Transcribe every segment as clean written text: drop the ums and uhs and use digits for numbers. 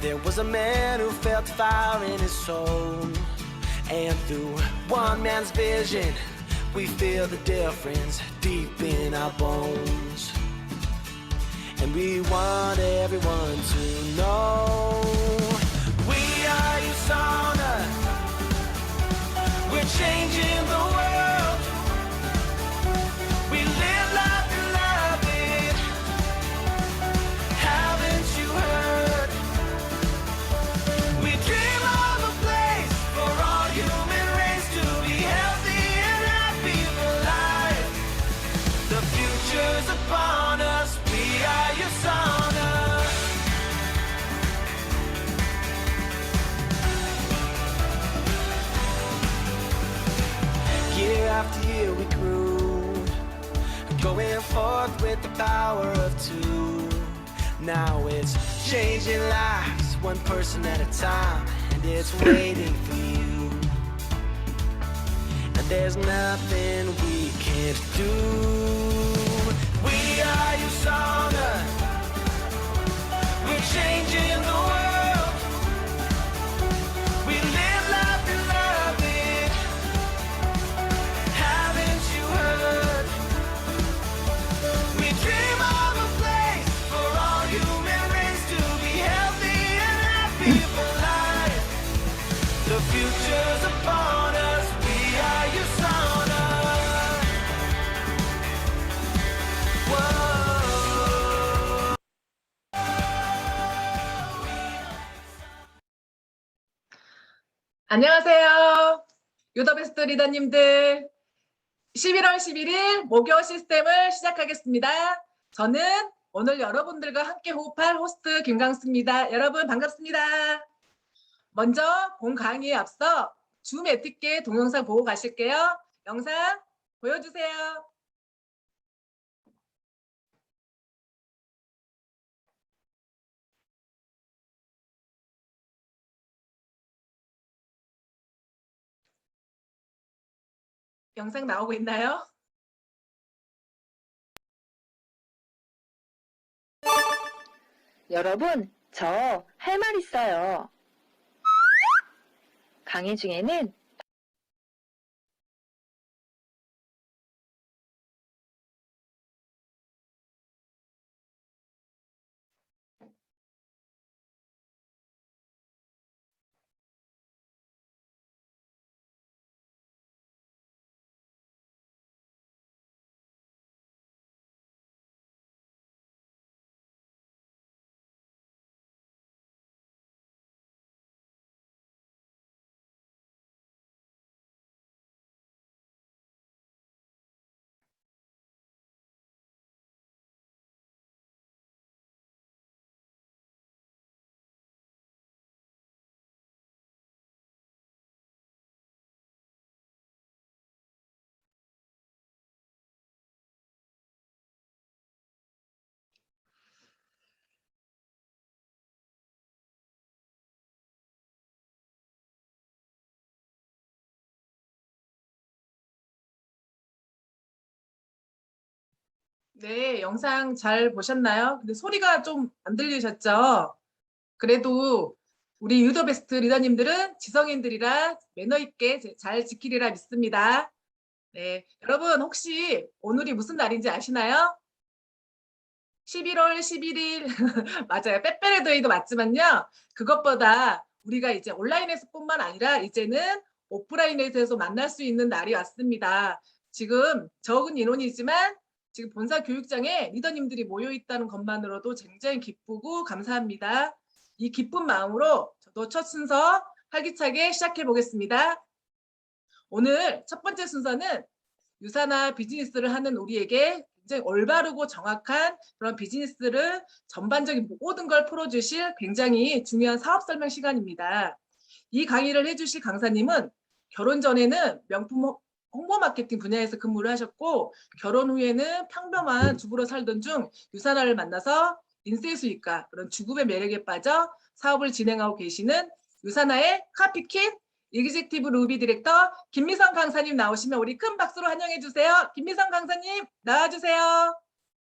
There was a man who felt the fire in his soul, and through one man's vision we feel the difference deep in our bones. And we want everyone to know we are USANA. We're changing the world. We live life and love it. Haven't you heard? We dream of a place for all human race to be healthy and happy for life. The future's upon us. We are USANA. Year after year we grew, going forth with the power of two. Now it's changing lives, one person at a time, and it's waiting for you. And there's nothing we can't do. We are USANA. We're changing the world. We live life and love it. Haven't you heard? We dream of a place for all human race to be healthy and happy for life. The future's upon us. We are USANA. Whoa. 안녕하세요. 유더베스트 리더님들. 11월 11일 목요 시스템을 시작하겠습니다. 저는 오늘 여러분들과 함께 호흡할 호스트 김강수입니다. 여러분 반갑습니다. 먼저 본 강의에 앞서 줌 에티켓 동영상 보고 가실게요. 영상 보여주세요. 영상 나오고 있나요? 여러분, 저 할 말 있어요. 강의 중에는 네, 영상 잘 보셨나요? 근데 소리가 좀 안 들리셨죠? 그래도 우리 유더베스트 리더님들은 지성인들이라 매너 있게 잘 지키리라 믿습니다. 네, 여러분 혹시 오늘이 무슨 날인지 아시나요? 11월 11일 맞아요. 빼빼레데이도 맞지만요. 그것보다 우리가 이제 온라인에서뿐만 아니라 이제는 오프라인에서 만날 수 있는 날이 왔습니다. 지금 적은 인원이지만 지금 본사 교육장에 리더님들이 모여 있다는 것만으로도 굉장히 기쁘고 감사합니다. 이 기쁜 마음으로 저도 첫 순서 활기차게 시작해 보겠습니다. 오늘 첫 번째 순서는 유사나 비즈니스를 하는 우리에게 굉장히 올바르고 정확한 그런 비즈니스를 전반적인 모든 걸 풀어주실 굉장히 중요한 사업 설명 시간입니다. 이 강의를 해주실 강사님은 결혼 전에는 명품 홍보 마케팅 분야에서 근무를 하셨고 결혼 후에는 평범한 주부로 살던 중 유사나를 만나서 인세 수익과 그런 주급의 매력에 빠져 사업을 진행하고 계시는 유사나의 카피킨 이그제티브 루비 디렉터 김미성 강사님 나오시면 우리 큰 박수로 환영해 주세요. 김미성 강사님 나와주세요.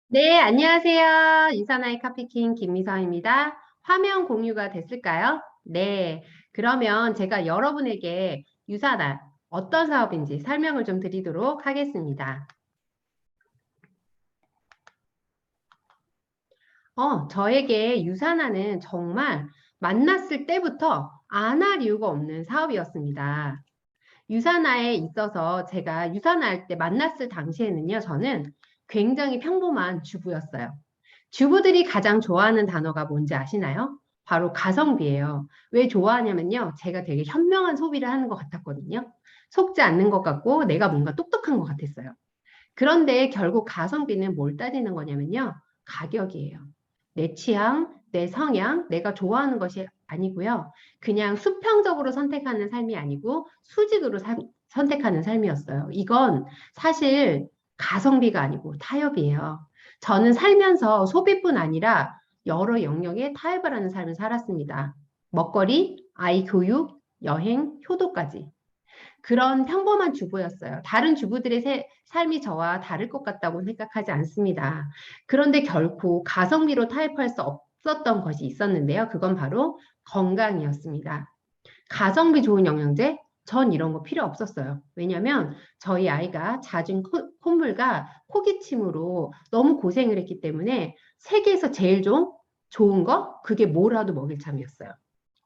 네, 안녕하세요. 유사나의 카피킹 김미성입니다. 화면 공유가 됐을까요? 네. 그러면 제가 여러분에게 유산알 어떤 사업인지 설명을 좀 드리도록 하겠습니다. 저에게 유산알은 정말 만났을 때부터 안 할 이유가 없는 사업이었습니다. 유산화에 있어서 제가 유산화할 때 만났을 당시에는요, 저는 굉장히 평범한 주부였어요. 주부들이 가장 좋아하는 단어가 뭔지 아시나요? 바로 가성비예요. 왜 좋아하냐면요, 제가 되게 현명한 소비를 하는 것 같았거든요. 속지 않는 것 같고 내가 뭔가 똑똑한 것 같았어요. 그런데 결국 가성비는 뭘 따지는 거냐면요, 가격이에요. 내 취향, 내 성향, 내가 좋아하는 것이 아니고요. 그냥 수평적으로 선택하는 삶이 아니고 수직으로 선택하는 삶이었어요. 이건 사실 가성비가 아니고 타협이에요. 저는 살면서 소비뿐 아니라 여러 영역에 타협을 하는 삶을 살았습니다. 먹거리, 아이 교육, 여행, 효도까지. 그런 평범한 주부였어요. 다른 주부들의 삶이 저와 다를 것 같다고 생각하지 않습니다. 그런데 결코 가성비로 타협할 수 없었던 것이 있었는데요. 그건 바로 건강이었습니다. 가성비 좋은 영양제? 전 이런 거 필요 없었어요. 왜냐면 저희 아이가 잦은 콧물과 코기침으로 너무 고생을 했기 때문에 세계에서 제일 좋은 거? 그게 뭐라도 먹일 참이었어요.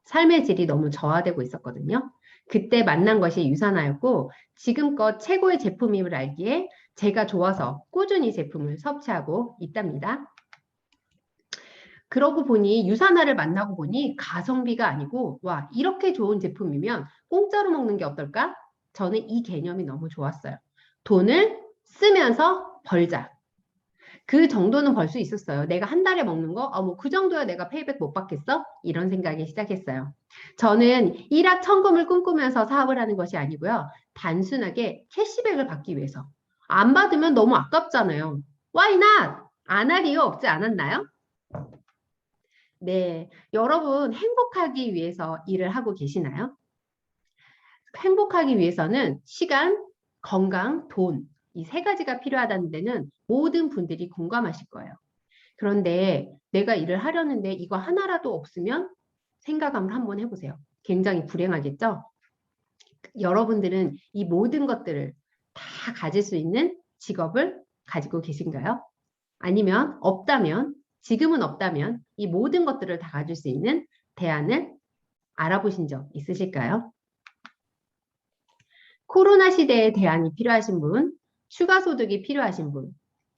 삶의 질이 너무 저하되고 있었거든요. 그때 만난 것이 유산화였고 지금껏 최고의 제품임을 알기에 제가 좋아서 꾸준히 제품을 섭취하고 있답니다. 그러고 보니 유산화를 만나고 보니 가성비가 아니고 와 이렇게 좋은 제품이면 공짜로 먹는 게 어떨까? 저는 이 개념이 너무 좋았어요. 돈을 쓰면서 벌자. 그 정도는 벌 수 있었어요. 내가 한 달에 먹는 거, 뭐 그 정도야 내가 페이백 못 받겠어? 이런 생각이 시작했어요. 저는 일확천금을 꿈꾸면서 사업을 하는 것이 아니고요. 단순하게 캐시백을 받기 위해서. 안 받으면 너무 아깝잖아요. Why not? 안 할 이유 없지 않았나요? 네, 여러분 행복하기 위해서 일을 하고 계시나요? 행복하기 위해서는 시간, 건강, 돈, 이 세 가지가 필요하다는 데는 모든 분들이 공감하실 거예요. 그런데 내가 일을 하려는데 이거 하나라도 없으면 생각을 한번 해보세요. 굉장히 불행하겠죠? 여러분들은 이 모든 것들을 다 가질 수 있는 직업을 가지고 계신가요? 아니면 없다면, 지금은 없다면 이 모든 것들을 다 가질 수 있는 대안을 알아보신 적 있으실까요? 코로나 시대에 대안이 필요하신 분, 추가 소득이 필요하신 분,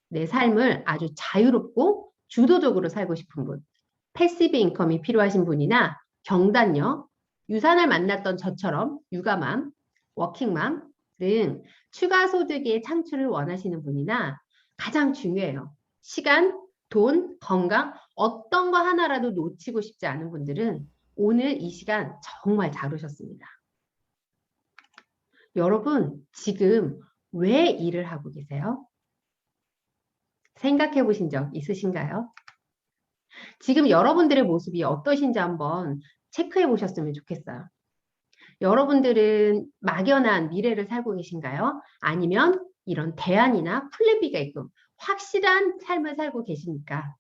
내 삶을 아주 자유롭고 주도적으로 살고 싶은 분, 패시브 인컴이 필요하신 분이나 경단녀, 유산을 만났던 저처럼 육아맘, 워킹맘 등 추가 소득의 창출을 원하시는 분이나 가장 중요해요. 시간, 돈, 건강 어떤 거 하나라도 놓치고 싶지 않은 분들은 오늘 이 시간 정말 잘 오셨습니다. 여러분 지금 왜 일을 하고 계세요? 생각해 보신 적 있으신가요? 지금 여러분들의 모습이 어떠신지 한번 체크해 보셨으면 좋겠어요. 여러분들은 막연한 미래를 살고 계신가요? 아니면 이런 대안이나 플랜 B가 있고 확실한 삶을 살고 계십니까?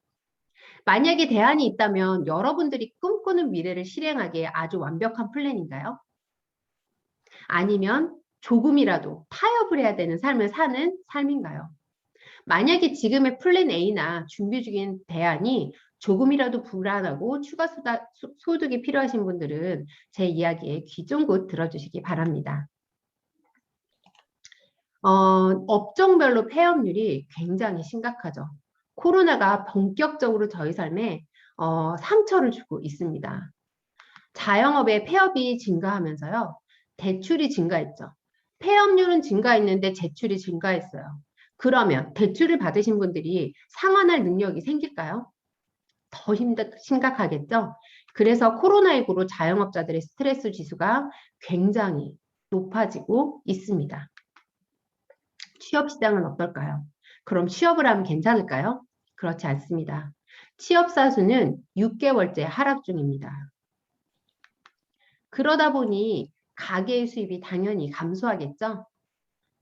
만약에 대안이 있다면 여러분들이 꿈꾸는 미래를 실행하기에 아주 완벽한 플랜인가요? 아니면 조금이라도 타협을 해야 되는 삶을 사는 삶인가요? 만약에 지금의 플랜 A나 준비 중인 대안이 조금이라도 불안하고 추가 소득이 필요하신 분들은 제 이야기에 귀 쫑긋 들어주시기 바랍니다. 업종별로 폐업률이 굉장히 심각하죠. 코로나가 본격적으로 저희 삶에 상처를 주고 있습니다. 자영업의 폐업이 증가하면서요. 대출이 증가했죠. 폐업률은 증가했는데 대출이 증가했어요. 그러면 대출을 받으신 분들이 상환할 능력이 생길까요? 더 심각하겠죠? 그래서 코로나19로 자영업자들의 스트레스 지수가 굉장히 높아지고 있습니다. 취업 시장은 어떨까요? 그럼 취업을 하면 괜찮을까요? 그렇지 않습니다. 취업사 수는 6개월째 하락 중입니다. 그러다 보니 가계의 수입이 당연히 감소하겠죠?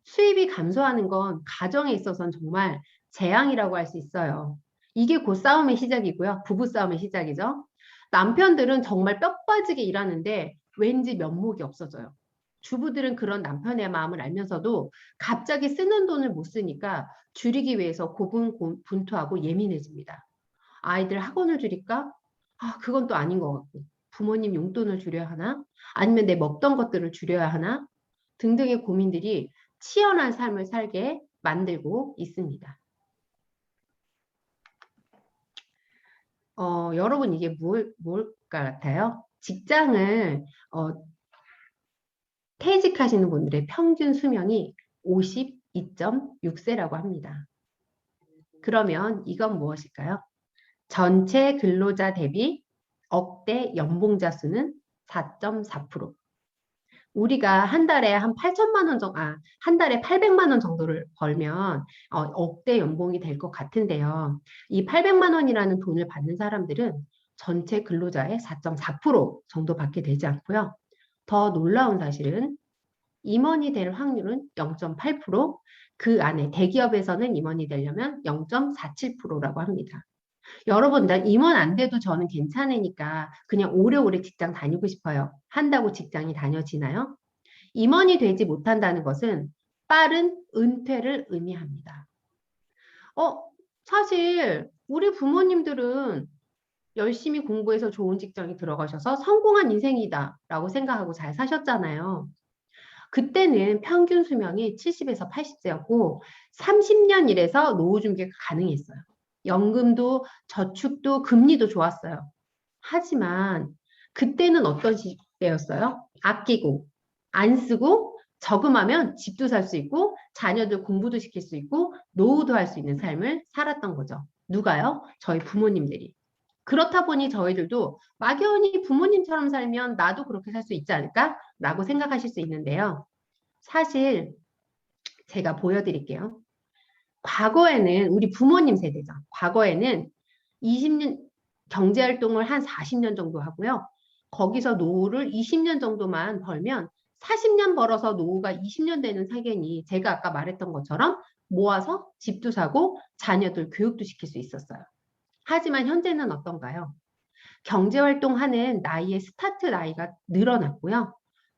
수입이 감소하는 건 가정에 있어서는 정말 재앙이라고 할 수 있어요. 이게 곧 싸움의 시작이고요. 부부 싸움의 시작이죠. 남편들은 정말 뼈 빠지게 일하는데 왠지 면목이 없어져요. 주부들은 그런 남편의 마음을 알면서도 갑자기 쓰는 돈을 못 쓰니까 줄이기 위해서 고분분투하고 예민해집니다. 아이들 학원을 줄일까? 아, 그건 또 아닌 것 같고. 부모님 용돈을 줄여야 하나? 아니면 내 먹던 것들을 줄여야 하나? 등등의 고민들이 치열한 삶을 살게 만들고 있습니다. 여러분 이게 뭘까 같아요? 직장을 퇴직하시는 분들의 평균 수명이 52.6세라고 합니다. 그러면 이건 무엇일까요? 전체 근로자 대비 억대 연봉자 수는 4.4%. 우리가 한 달에 한 8천만 원 정도, 한 달에 800만 원 정도를 벌면 억대 연봉이 될 것 같은데요. 이 800만 원이라는 돈을 받는 사람들은 전체 근로자의 4.4% 정도 받게 되지 않고요. 더 놀라운 사실은 임원이 될 확률은 0.8%, 그 안에 대기업에서는 임원이 되려면 0.47%라고 합니다. 여러분, 나 임원 안 돼도 저는 괜찮으니까 그냥 오래오래 직장 다니고 싶어요. 한다고 직장이 다녀지나요? 임원이 되지 못한다는 것은 빠른 은퇴를 의미합니다. 사실 우리 부모님들은 열심히 공부해서 좋은 직장에 들어가셔서 성공한 인생이다라고 생각하고 잘 사셨잖아요. 그때는 평균 수명이 70에서 80세였고 30년 일해서 노후 준비가 가능했어요. 연금도 저축도 금리도 좋았어요. 하지만 그때는 어떤 시대였어요? 아끼고 안 쓰고 저금하면 집도 살 수 있고 자녀들 공부도 시킬 수 있고 노후도 할 수 있는 삶을 살았던 거죠. 누가요? 저희 부모님들이. 그렇다 보니 저희들도 막연히 부모님처럼 살면 나도 그렇게 살 수 있지 않을까? 라고 생각하실 수 있는데요. 사실 제가 보여드릴게요. 과거에는 우리 부모님 세대죠. 과거에는 20년 경제활동을 한 40년 정도 하고요. 거기서 노후를 20년 정도만 벌면 40년 벌어서 노후가 20년 되는 세계니 제가 아까 말했던 것처럼 모아서 집도 사고 자녀들 교육도 시킬 수 있었어요. 하지만 현재는 어떤가요? 경제활동하는 나이의 스타트 나이가 늘어났고요.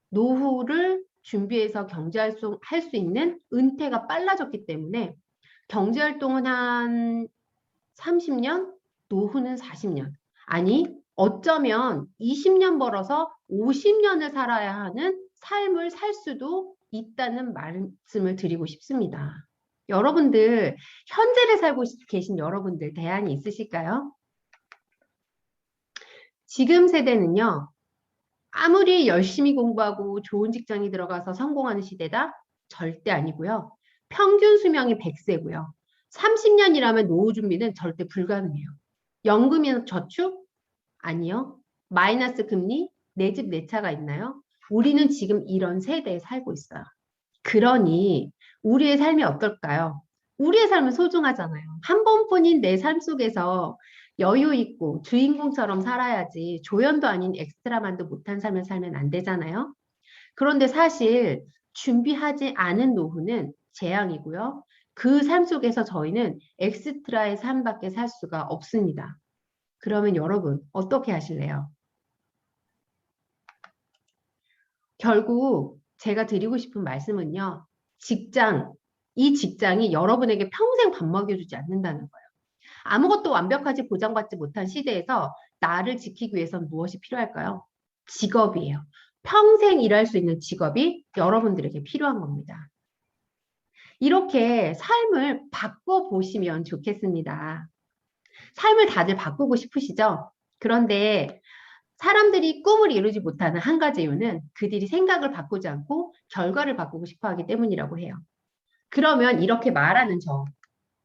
노후를 준비해서 경제활동 할 수 있는 은퇴가 빨라졌기 때문에 경제활동은 한 30년, 노후는 40년. 아니, 어쩌면 20년 벌어서 50년을 살아야 하는 삶을 살 수도 있다는 말씀을 드리고 싶습니다. 여러분들, 현재를 살고 계신 여러분들 대안이 있으실까요? 지금 세대는요, 아무리 열심히 공부하고 좋은 직장에 들어가서 성공하는 시대다? 절대 아니고요. 평균 수명이 100세고요. 30년이라면 노후 준비는 절대 불가능해요. 연금이나 저축? 아니요. 마이너스 금리? 내 집 내 차가 있나요? 우리는 지금 이런 세대에 살고 있어요. 그러니 우리의 삶이 어떨까요? 우리의 삶은 소중하잖아요. 한 번뿐인 내 삶 속에서 여유 있고 주인공처럼 살아야지 조연도 아닌 엑스트라만도 못한 삶을 살면 안 되잖아요. 그런데 사실 준비하지 않은 노후는 재앙이고요. 그 삶 속에서 저희는 엑스트라의 삶밖에 살 수가 없습니다. 그러면 여러분 어떻게 하실래요? 결국 제가 드리고 싶은 말씀은요. 이 직장이 여러분에게 평생 밥 먹여주지 않는다는 거예요. 아무것도 완벽하지 보장받지 못한 시대에서 나를 지키기 위해서는 무엇이 필요할까요? 직업이에요. 평생 일할 수 있는 직업이 여러분들에게 필요한 겁니다. 이렇게 삶을 바꿔보시면 좋겠습니다. 삶을 다들 바꾸고 싶으시죠? 그런데 사람들이 꿈을 이루지 못하는 한 가지 이유는 그들이 생각을 바꾸지 않고 결과를 바꾸고 싶어 하기 때문이라고 해요. 그러면 이렇게 말하는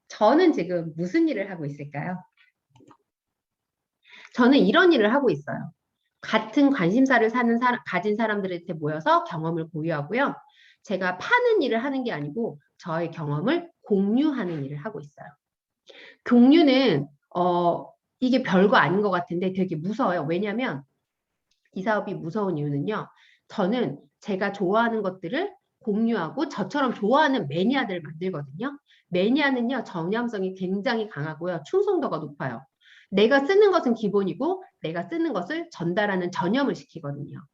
저는 지금 무슨 일을 하고 있을까요? 저는 이런 일을 하고 있어요. 같은 관심사를 가진 사람들한테 모여서 경험을 공유하고요. 제가 파는 일을 하는 게 아니고 저의 경험을 공유하는 일을 하고 있어요. 공유는 이게 별거 아닌 것 같은데 되게 무서워요. 왜냐하면 이 사업이 무서운 이유는요. 저는 제가 좋아하는 것들을 공유하고 저처럼 좋아하는 매니아들을 만들거든요. 매니아는요. 전념성이 굉장히 강하고요. 충성도가 높아요. 내가 쓰는 것은 기본이고 내가 쓰는 것을 전달하는 전염을 시키거든요.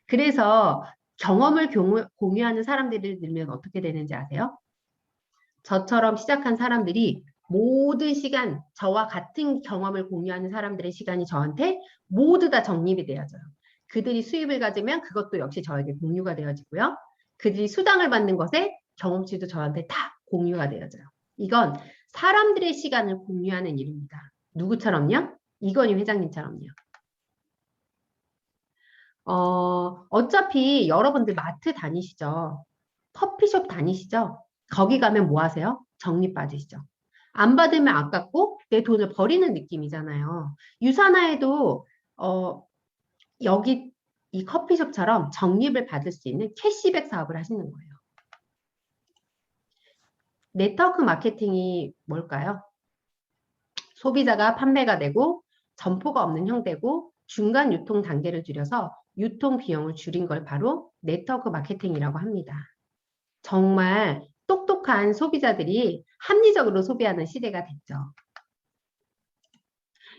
그래서 경험을 공유하는 사람들이 늘면 어떻게 되는지 아세요? 저처럼 시작한 사람들이 모든 시간, 저와 같은 경험을 공유하는 사람들의 시간이 저한테 모두 다 적립이 되어져요. 그들이 수입을 가지면 그것도 역시 저에게 공유가 되어지고요. 그들이 수당을 받는 것에 경험치도 저한테 다 공유가 되어져요. 이건 사람들의 시간을 공유하는 일입니다. 누구처럼요? 이건희 회장님처럼요. 어차피 여러분들 마트 다니시죠? 커피숍 다니시죠? 거기 가면 뭐 하세요? 적립 받으시죠? 안 받으면 아깝고 내 돈을 버리는 느낌이잖아요. 유산화에도 여기 이 커피숍처럼 적립을 받을 수 있는 캐시백 사업을 하시는 거예요. 네트워크 마케팅이 뭘까요? 소비자가 판매가 되고 점포가 없는 형태고 중간 유통 단계를 줄여서 유통 비용을 줄인 걸 바로 네트워크 마케팅이라고 합니다. 정말 똑똑한 소비자들이 합리적으로 소비하는 시대가 됐죠.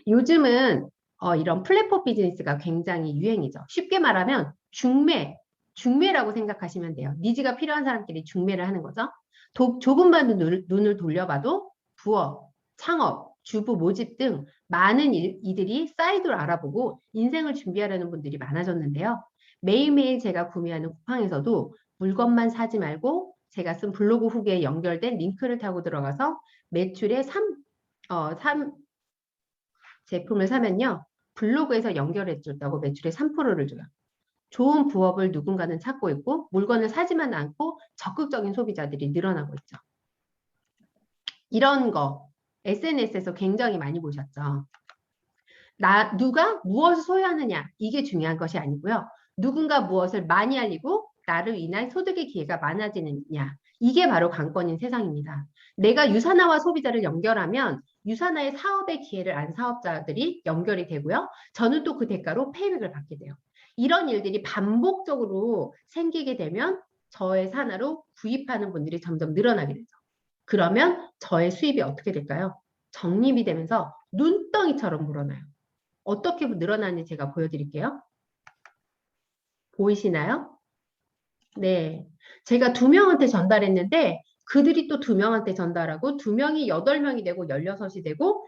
요즘은 이런 플랫폼 비즈니스가 굉장히 유행이죠. 쉽게 말하면 중매라고 생각하시면 돼요. 니즈가 필요한 사람끼리 중매를 하는 거죠. 조금만 눈을 돌려봐도 부업, 창업, 주부 모집 등 많은 이들이 사이드를 알아보고 인생을 준비하려는 분들이 많아졌는데요. 매일매일 제가 구매하는 쿠팡에서도 물건만 사지 말고 제가 쓴 블로그 후기에 연결된 링크를 타고 들어가서 매출의 3 제품을 사면요. 블로그에서 연결해 줬다고 매출의 3%를 줘요. 좋은 부업을 누군가는 찾고 있고 물건을 사지만 않고 적극적인 소비자들이 늘어나고 있죠. 이런 거 SNS에서 굉장히 많이 보셨죠. 누가 무엇을 소유하느냐 이게 중요한 것이 아니고요. 누군가 무엇을 많이 알리고 나를 인한 소득의 기회가 많아지느냐 이게 바로 관건인 세상입니다. 내가 유산화와 소비자를 연결하면 유산화의 사업의 기회를 안 사업자들이 연결이 되고요. 저는 또 그 대가로 페이백을 받게 돼요. 이런 일들이 반복적으로 생기게 되면 저의 산하로 구입하는 분들이 점점 늘어나게 되죠. 그러면 저의 수입이 어떻게 될까요? 적립이 되면서 눈덩이처럼 물어나요. 어떻게 늘어나는지 제가 보여드릴게요. 보이시나요? 네. 제가 2명한테 전달했는데 그들이 또 2명한테 전달하고 2명이 8명이 되고 16이 되고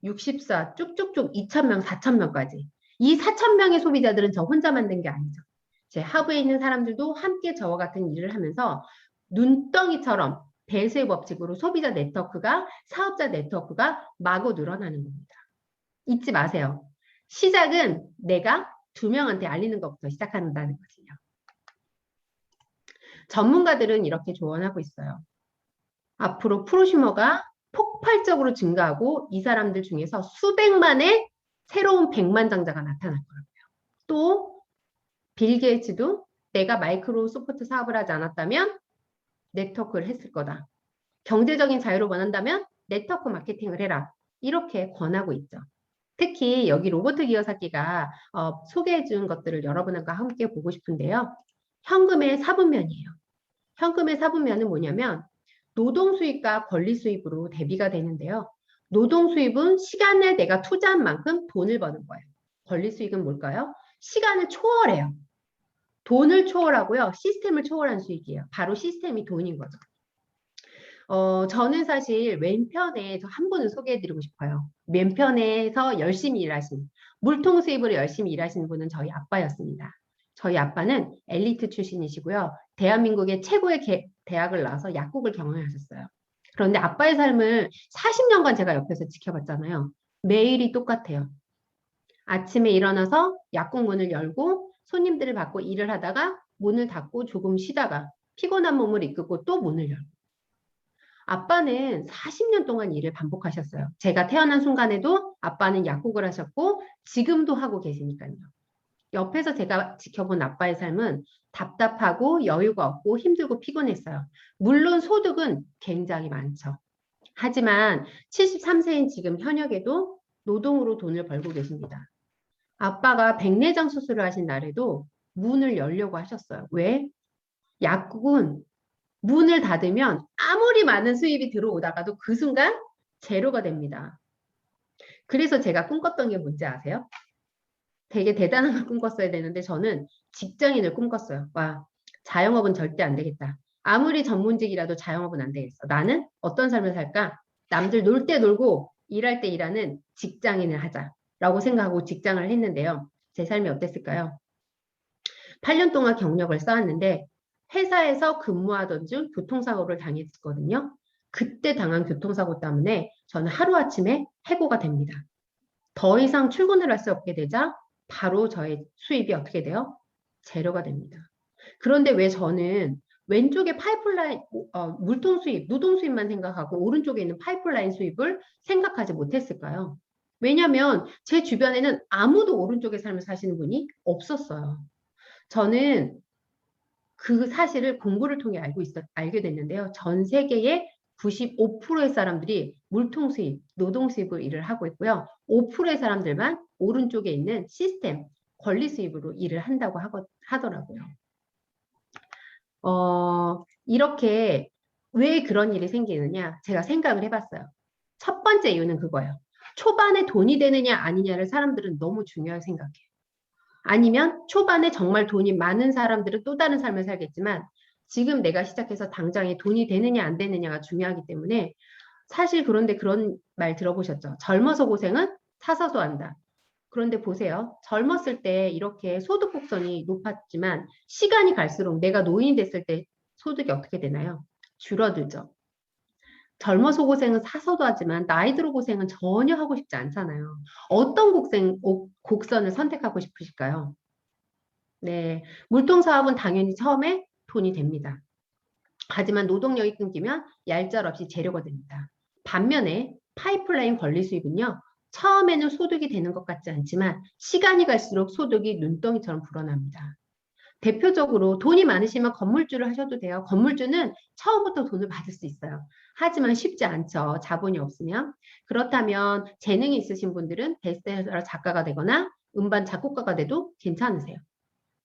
64 쭉쭉쭉 2,000명, 4,000명까지. 이 4,000명의 소비자들은 저 혼자 만든 게 아니죠. 제 하부에 있는 사람들도 함께 저와 같은 일을 하면서 눈덩이처럼 배수의 법칙으로 소비자 네트워크가 사업자 네트워크가 마구 늘어나는 겁니다. 잊지 마세요. 시작은 내가 2명한테 알리는 것부터 시작한다는 거지요. 전문가들은 이렇게 조언하고 있어요. 앞으로 프로슈머가 폭발적으로 증가하고 이 사람들 중에서 수백만의 새로운 백만장자가 나타날 거라고요. 또 빌 게이츠도 내가 마이크로소프트 사업을 하지 않았다면 네트워크를 했을 거다. 경제적인 자유를 원한다면 네트워크 마케팅을 해라. 이렇게 권하고 있죠. 특히 여기 로버트 기요사키가 소개해 준 것들을 여러분과 함께 보고 싶은데요. 현금의 4분면이에요. 현금의 4분면은 뭐냐면 노동 수입과 권리 수입으로 대비가 되는데요. 노동 수입은 시간을 내가 투자한 만큼 돈을 버는 거예요. 권리 수익은 뭘까요? 시간을 초월해요. 돈을 초월하고요. 시스템을 초월한 수익이에요. 바로 시스템이 돈인 거죠. 저는 사실 왼편에 한 분을 소개해드리고 싶어요. 왼편에서 열심히 일하신, 물통 수입으로 열심히 일하시는 분은 저희 아빠였습니다. 저희 아빠는 엘리트 출신이시고요. 대한민국의 최고의 대학을 나와서 약국을 경영하셨어요. 그런데 아빠의 삶을 40년간 제가 옆에서 지켜봤잖아요. 매일이 똑같아요. 아침에 일어나서 약국 문을 열고 손님들을 받고 일을 하다가 문을 닫고 조금 쉬다가 피곤한 몸을 이끌고 또 문을 열고. 아빠는 40년 동안 일을 반복하셨어요. 제가 태어난 순간에도 아빠는 약국을 하셨고 지금도 하고 계시니까요. 옆에서 제가 지켜본 아빠의 삶은 답답하고 여유가 없고 힘들고 피곤했어요. 물론 소득은 굉장히 많죠. 하지만 73세인 지금 현역에도 노동으로 돈을 벌고 계십니다. 아빠가 백내장 수술을 하신 날에도 문을 열려고 하셨어요. 왜? 약국은 문을 닫으면 아무리 많은 수입이 들어오다가도 그 순간 제로가 됩니다. 그래서 제가 꿈꿨던 게 뭔지 아세요? 되게 대단한 걸 꿈꿨어야 되는데 저는 직장인을 꿈꿨어요. 와, 자영업은 절대 안 되겠다. 아무리 전문직이라도 자영업은 안 되겠어. 나는 어떤 삶을 살까? 남들 놀 때 놀고 일할 때 일하는 직장인을 하자라고 생각하고 직장을 했는데요. 제 삶이 어땠을까요? 8년 동안 경력을 쌓았는데 회사에서 근무하던 중 교통사고를 당했거든요. 그때 당한 교통사고 때문에 저는 하루아침에 해고가 됩니다. 더 이상 출근을 할 수 없게 되자 바로 저의 수입이 어떻게 돼요? 제로가 됩니다. 그런데 왜 저는 왼쪽에 파이프라인, 물통 수입, 노동 수입만 생각하고 오른쪽에 있는 파이프라인 수입을 생각하지 못했을까요? 왜냐하면 제 주변에는 아무도 오른쪽의 삶을 사시는 분이 없었어요. 저는 그 사실을 공부를 통해 알게 됐는데요. 전 세계의 95%의 사람들이 물통 수입, 노동 수입으로 일을 하고 있고요. 5%의 사람들만 오른쪽에 있는 시스템, 권리 수입으로 일을 한다고 하더라고요. 이렇게 왜 그런 일이 생기느냐 제가 생각을 해봤어요. 첫 번째 이유는 그거예요. 초반에 돈이 되느냐 아니냐를 사람들은 너무 중요하게 생각해요. 아니면 초반에 정말 돈이 많은 사람들은 또 다른 삶을 살겠지만 지금 내가 시작해서 당장에 돈이 되느냐 안 되느냐가 중요하기 때문에 사실 그런데 그런 말 들어보셨죠? 젊어서 고생은 사서도 한다. 그런데 보세요. 젊었을 때 이렇게 소득 곡선이 높았지만 시간이 갈수록 내가 노인이 됐을 때 소득이 어떻게 되나요? 줄어들죠. 젊어서 고생은 사서도 하지만 나이 들어 고생은 전혀 하고 싶지 않잖아요. 어떤 곡선을 선택하고 싶으실까요? 네, 물통사업은 당연히 처음에 돈이 됩니다. 하지만 노동력이 끊기면 얄짤없이 재료가 됩니다. 반면에 파이프라인 권리 수입은요. 처음에는 소득이 되는 것 같지 않지만 시간이 갈수록 소득이 눈덩이처럼 불어납니다. 대표적으로 돈이 많으시면 건물주를 하셔도 돼요. 건물주는 처음부터 돈을 받을 수 있어요. 하지만 쉽지 않죠. 자본이 없으면. 그렇다면 재능이 있으신 분들은 베스트셀러 작가가 되거나 음반 작곡가가 돼도 괜찮으세요.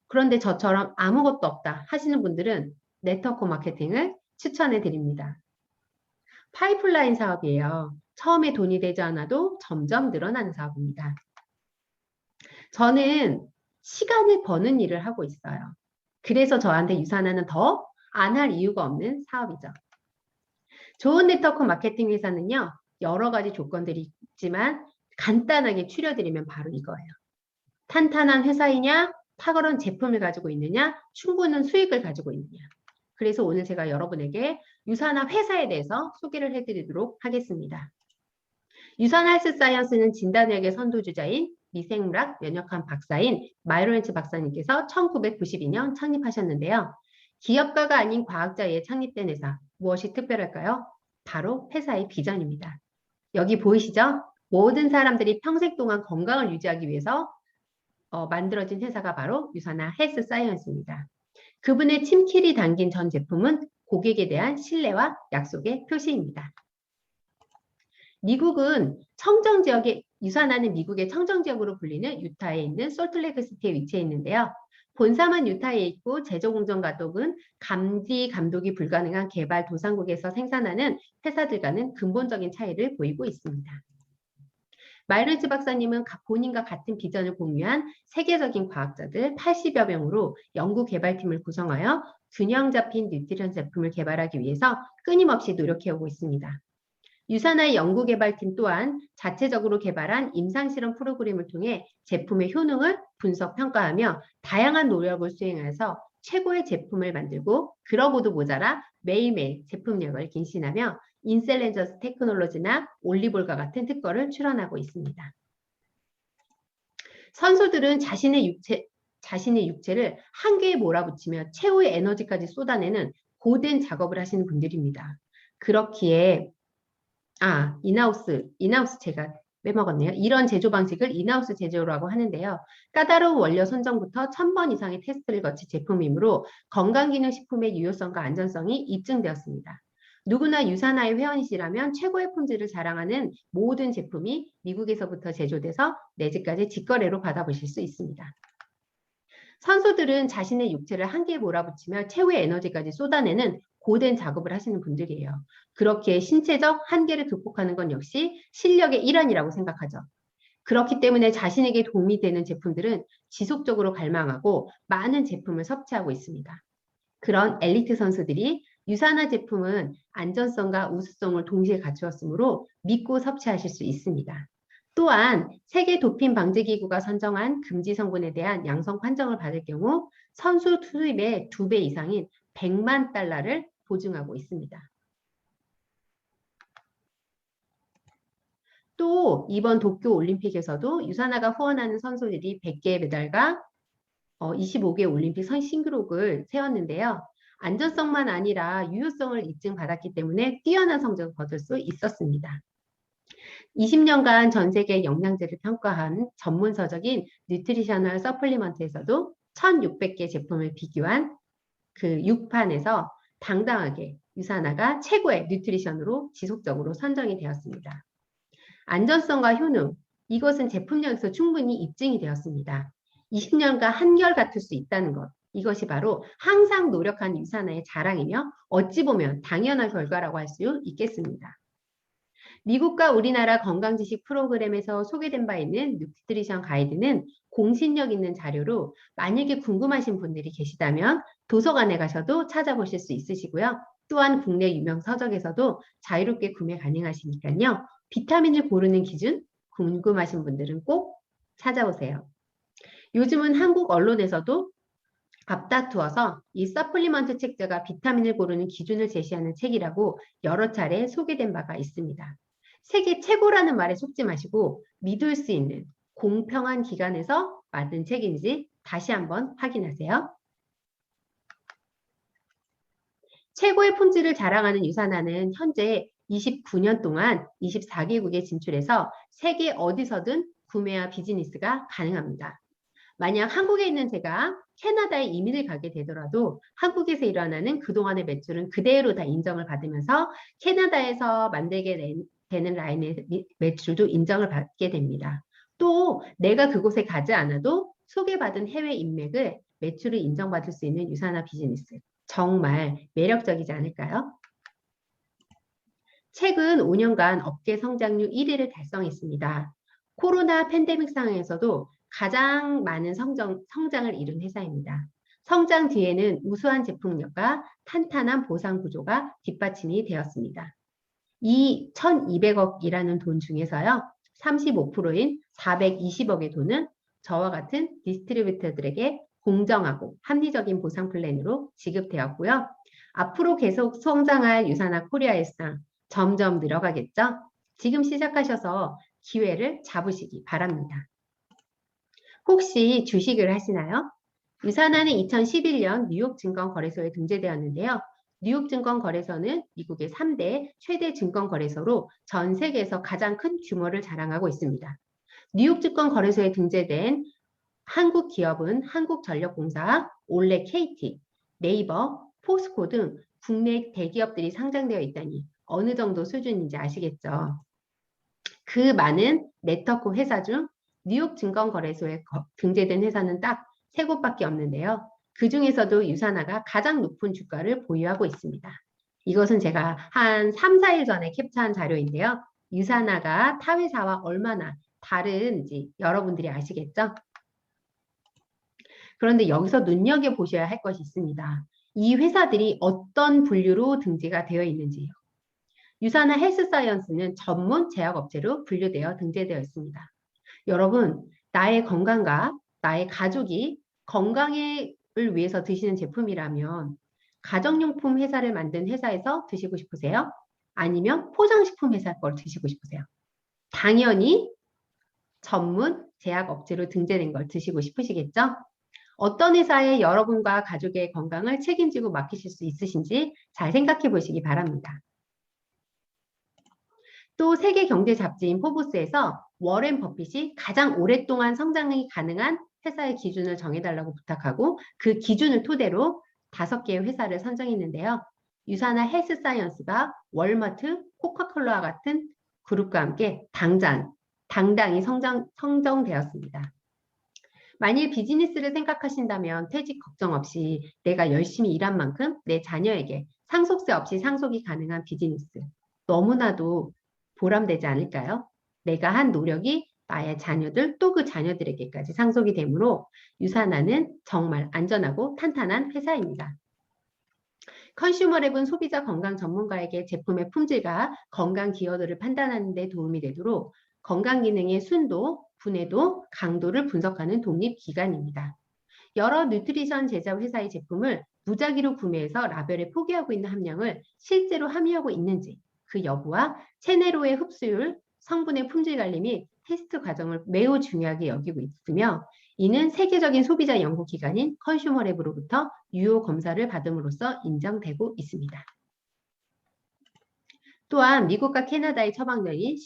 그런데 저처럼 아무것도 없다 하시는 분들은 네트워크 마케팅을 추천해 드립니다. 파이프라인 사업이에요. 처음에 돈이 되지 않아도 점점 늘어나는 사업입니다. 저는 시간을 버는 일을 하고 있어요. 그래서 저한테 유산하는 더 안 할 이유가 없는 사업이죠. 좋은 네트워크 마케팅 회사는요. 여러 가지 조건들이 있지만 간단하게 추려드리면 바로 이거예요. 탄탄한 회사이냐, 탁월한 제품을 가지고 있느냐, 충분한 수익을 가지고 있느냐. 그래서 오늘 제가 여러분에게 유산화 회사에 대해서 소개를 해드리도록 하겠습니다. 유산화 헬스사이언스는 진단의학의 선두주자인 미생물학 면역학 박사인 마이로렌츠 박사님께서 1992년 창립하셨는데요. 기업가가 아닌 과학자에 창립된 회사, 무엇이 특별할까요? 바로 회사의 비전입니다. 여기 보이시죠? 모든 사람들이 평생 동안 건강을 유지하기 위해서 만들어진 회사가 바로 유산화 헬스사이언스입니다. 그분의 침킬이 담긴 전 제품은 고객에 대한 신뢰와 약속의 표시입니다. 미국은 청정지역에 유산화는 미국의 청정지역으로 불리는 유타에 있는 솔트레이크시티에 위치해 있는데요. 본사만 유타에 있고 제조공정 가독은 감독이 불가능한 개발 도상국에서 생산하는 회사들과는 근본적인 차이를 보이고 있습니다. 마이런츠 박사님은 본인과 같은 비전을 공유한 세계적인 과학자들 80여 명으로 연구개발팀을 구성하여 균형 잡힌 뉴트리션 제품을 개발하기 위해서 끊임없이 노력해오고 있습니다. 유산화의 연구개발팀 또한 자체적으로 개발한 임상실험 프로그램을 통해 제품의 효능을 분석, 평가하며 다양한 노력을 수행해서 최고의 제품을 만들고 그러고도 모자라 매일매일 제품력을 갱신하며 인셀렌저스 테크놀로지나 올리볼과 같은 특허를 출원하고 있습니다. 선수들은 자신의 육체를 한계에 몰아붙이며 최후의 에너지까지 쏟아내는 고된 작업을 하시는 분들입니다. 그렇기에 인하우스 제가 빼먹었네요. 이런 제조 방식을 인하우스 제조라고 하는데요. 까다로운 원료 선정부터 1000번 이상의 테스트를 거친 제품이므로 건강기능식품의 유효성과 안전성이 입증되었습니다. 누구나 유산화의 회원이시라면 최고의 품질을 자랑하는 모든 제품이 미국에서부터 제조돼서 내 집까지 직거래로 받아보실 수 있습니다. 선수들은 자신의 육체를 한계에 몰아붙이며 최후의 에너지까지 쏟아내는 고된 작업을 하시는 분들이에요. 그렇게 신체적 한계를 극복하는 건 역시 실력의 일환이라고 생각하죠. 그렇기 때문에 자신에게 도움이 되는 제품들은 지속적으로 갈망하고 많은 제품을 섭취하고 있습니다. 그런 엘리트 선수들이 유산화 제품은 안전성과 우수성을 동시에 갖추었으므로 믿고 섭취하실 수 있습니다. 또한 세계 도핑 방지 기구가 선정한 금지 성분에 대한 양성 판정을 받을 경우 선수 수입의 2배 이상인 100만 달러를 보증하고 있습니다. 또 이번 도쿄 올림픽에서도 유산화가 후원하는 선수들이 100개의 메달과 25개 올림픽 신기록을 세웠는데요. 안전성만 아니라 유효성을 입증받았기 때문에 뛰어난 성적을 거둘 수 있었습니다. 20년간 전 세계 영양제를 평가한 전문 서적인 뉴트리셔널 서플리먼트에서도 1600개 제품을 비교한 그 6판에서 당당하게 유산화가 최고의 뉴트리션으로 지속적으로 선정이 되었습니다. 안전성과 효능, 이것은 제품력에서 충분히 입증이 되었습니다. 20년간 한결같을 수 있다는 것, 이것이 바로 항상 노력한 유산화의 자랑이며 어찌 보면 당연한 결과라고 할 수 있겠습니다. 미국과 우리나라 건강지식 프로그램에서 소개된 바 있는 뉴트리션 가이드는 공신력 있는 자료로 만약에 궁금하신 분들이 계시다면 도서관에 가셔도 찾아보실 수 있으시고요. 또한 국내 유명 서적에서도 자유롭게 구매 가능하시니까요. 비타민을 고르는 기준 궁금하신 분들은 꼭 찾아오세요. 요즘은 한국 언론에서도 앞다투어서 이 서플리먼트 책자가 비타민을 고르는 기준을 제시하는 책이라고 여러 차례 소개된 바가 있습니다. 세계 최고라는 말에 속지 마시고 믿을 수 있는 공평한 기관에서 만든 책인지 다시 한번 확인하세요. 최고의 품질을 자랑하는 유산화는 현재 29년 동안 24개국에 진출해서 세계 어디서든 구매와 비즈니스가 가능합니다. 만약 한국에 있는 제가 캐나다에 이민을 가게 되더라도 한국에서 일어나는 그동안의 매출은 그대로 다 인정을 받으면서 캐나다에서 만들게 되는 라인의 매출도 인정을 받게 됩니다. 또 내가 그곳에 가지 않아도 소개받은 해외 인맥을 매출을 인정받을 수 있는 유산화 비즈니스. 정말 매력적이지 않을까요? 최근 5년간 업계 성장률 1위를 달성했습니다. 코로나 팬데믹 상황에서도 가장 많은 성장을 이룬 회사입니다. 성장 뒤에는 우수한 제품력과 탄탄한 보상 구조가 뒷받침이 되었습니다. 이 1,200억이라는 돈 중에서요, 35%인 420억의 돈은 저와 같은 디스트리뷰터들에게 공정하고 합리적인 보상 플랜으로 지급되었고요. 앞으로 계속 성장할 유산화 코리아의 수당 점점 늘어가겠죠? 지금 시작하셔서 기회를 잡으시기 바랍니다. 혹시 주식을 하시나요? 유산화는 2011년 뉴욕 증권거래소에 등재되었는데요. 뉴욕 증권거래소는 미국의 3대 최대 증권거래소로 전 세계에서 가장 큰 규모를 자랑하고 있습니다. 뉴욕 증권거래소에 등재된 한국 기업은 한국전력공사, 올레 KT, 네이버, 포스코 등 국내 대기업들이 상장되어 있다니 어느 정도 수준인지 아시겠죠? 그 많은 네트워크 회사 중 뉴욕 증권거래소에 등재된 회사는 딱 3곳밖에 없는데요. 그 중에서도 유산화가 가장 높은 주가를 보유하고 있습니다. 이것은 제가 한 3, 4일 전에 캡처한 자료인데요. 유산화가 타 회사와 얼마나 다른지 여러분들이 아시겠죠? 그런데 여기서 눈여겨보셔야 할 것이 있습니다. 이 회사들이 어떤 분류로 등재가 되어 있는지요. 유산화 헬스사이언스는 전문 제약업체로 분류되어 등재되어 있습니다. 여러분, 나의 건강과 나의 가족이 건강을 위해서 드시는 제품이라면 가정용품 회사를 만든 회사에서 드시고 싶으세요? 아니면 포장식품 회사 걸 드시고 싶으세요? 당연히 전문 제약업체로 등재된 걸 드시고 싶으시겠죠? 어떤 회사에 여러분과 가족의 건강을 책임지고 맡기실 수 있으신지 잘 생각해 보시기 바랍니다. 또 세계 경제 잡지인 포브스에서 워렌 버핏이 가장 오랫동안 성장이 가능한 회사의 기준을 정해달라고 부탁하고 그 기준을 토대로 5개의 회사를 선정했는데요. 유산화 헬스사이언스가 월마트, 코카콜라와 같은 그룹과 함께 당당히 선정되었습니다. 만일 비즈니스를 생각하신다면 퇴직 걱정 없이 내가 열심히 일한 만큼 내 자녀에게 상속세 없이 상속이 가능한 비즈니스. 너무나도 보람되지 않을까요? 내가 한 노력이 나의 자녀들 또 그 자녀들에게까지 상속이 되므로 유산화는 정말 안전하고 탄탄한 회사입니다. 컨슈머랩은 소비자 건강 전문가에게 제품의 품질과 건강 기여도를 판단하는 데 도움이 되도록 건강 기능의 순도, 분해도, 강도를 분석하는 독립기관입니다. 여러 뉴트리션 제작 회사의 제품을 무작위로 구매해서 라벨에 표기하고 있는 함량을 실제로 함유하고 있는지 그 여부와 체내로의 흡수율, 성분의 품질 관리 및 테스트 과정을 매우 중요하게 여기고 있으며 이는 세계적인 소비자 연구기관인 컨슈머랩으로부터 유효 검사를 받음으로써 인정되고 있습니다. 또한 미국과 캐나다의 처방전인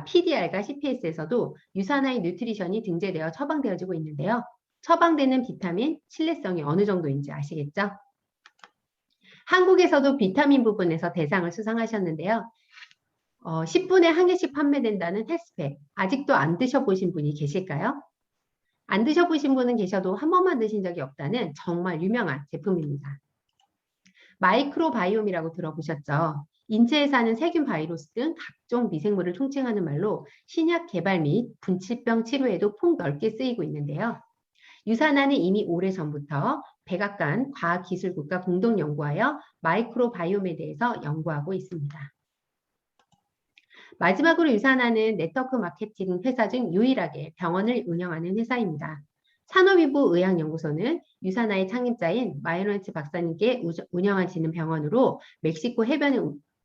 PDR과 CPS에서도 유산화의 뉴트리션이 등재되어 처방되어지고 있는데요. 처방되는 비타민 신뢰성이 어느 정도인지 아시겠죠? 한국에서도 비타민 부분에서 대상을 수상하셨는데요. 10분에 1개씩 판매된다는 헬스팩 아직도 안 드셔보신 분이 계실까요? 안 드셔보신 분은 계셔도 한 번만 드신 적이 없다는 정말 유명한 제품입니다. 마이크로바이옴이라고 들어보셨죠? 인체에 사는 세균, 바이러스 등 각종 미생물을 총칭하는 말로 신약 개발 및 분치병 치료에도 폭넓게 쓰이고 있는데요. 유산화는 이미 오래전부터 백악관 과학기술국과 공동 연구하여 마이크로바이옴에 대해서 연구하고 있습니다. 마지막으로 유산화는 네트워크 마케팅 회사 중 유일하게 병원을 운영하는 회사입니다. 산업위부 의학연구소는 유산화의 창립자인 마이런츠 박사님께 운영하시는 병원으로 멕시코 해변에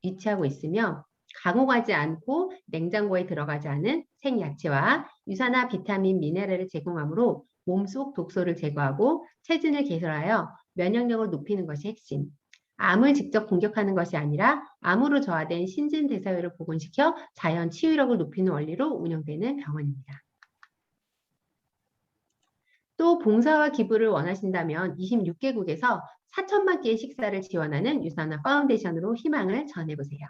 위치하고 있으며 강호하지 않고 냉장고에 들어가지 않은 생야채와 유산화 비타민 미네랄을 제공하므로 몸속 독소를 제거하고 체진을 개선하여 면역력을 높이는 것이 핵심. 암을 직접 공격하는 것이 아니라 암으로 저하된 신진대사율을 복원시켜 자연 치유력을 높이는 원리로 운영되는 병원입니다. 또 봉사와 기부를 원하신다면 26개국에서 4천만 개의 식사를 지원하는 유산화 파운데이션으로 희망을 전해보세요.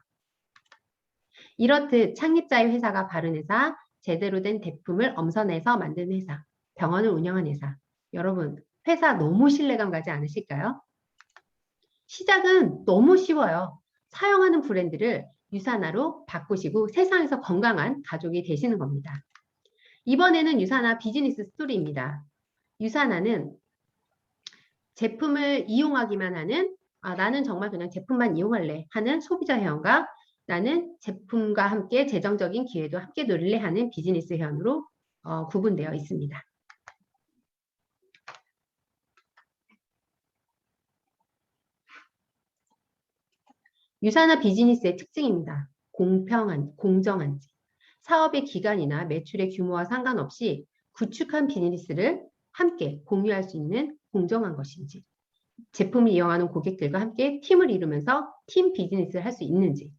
이렇듯 창립자의 회사가 바른 회사, 제대로 된 제품을 엄선해서 만든 회사, 병원을 운영한 회사. 여러분, 회사 너무 신뢰감 가지 않으실까요? 시작은 너무 쉬워요. 사용하는 브랜드를 유산화로 바꾸시고 세상에서 건강한 가족이 되시는 겁니다. 이번에는 유산화 비즈니스 스토리입니다. 유산화는 제품을 이용하기만 하는 나는 정말 그냥 제품만 이용할래 하는 소비자 회원과 나는 제품과 함께 재정적인 기회도 함께 누릴래 하는 비즈니스 회원으로 구분되어 있습니다. 유산화 비즈니스의 특징입니다. 공정한지, 사업의 기간이나 매출의 규모와 상관없이 구축한 비즈니스를 함께 공유할 수 있는 공정한 것인지, 제품을 이용하는 고객들과 함께 팀을 이루면서 팀 비즈니스를 할 수 있는지,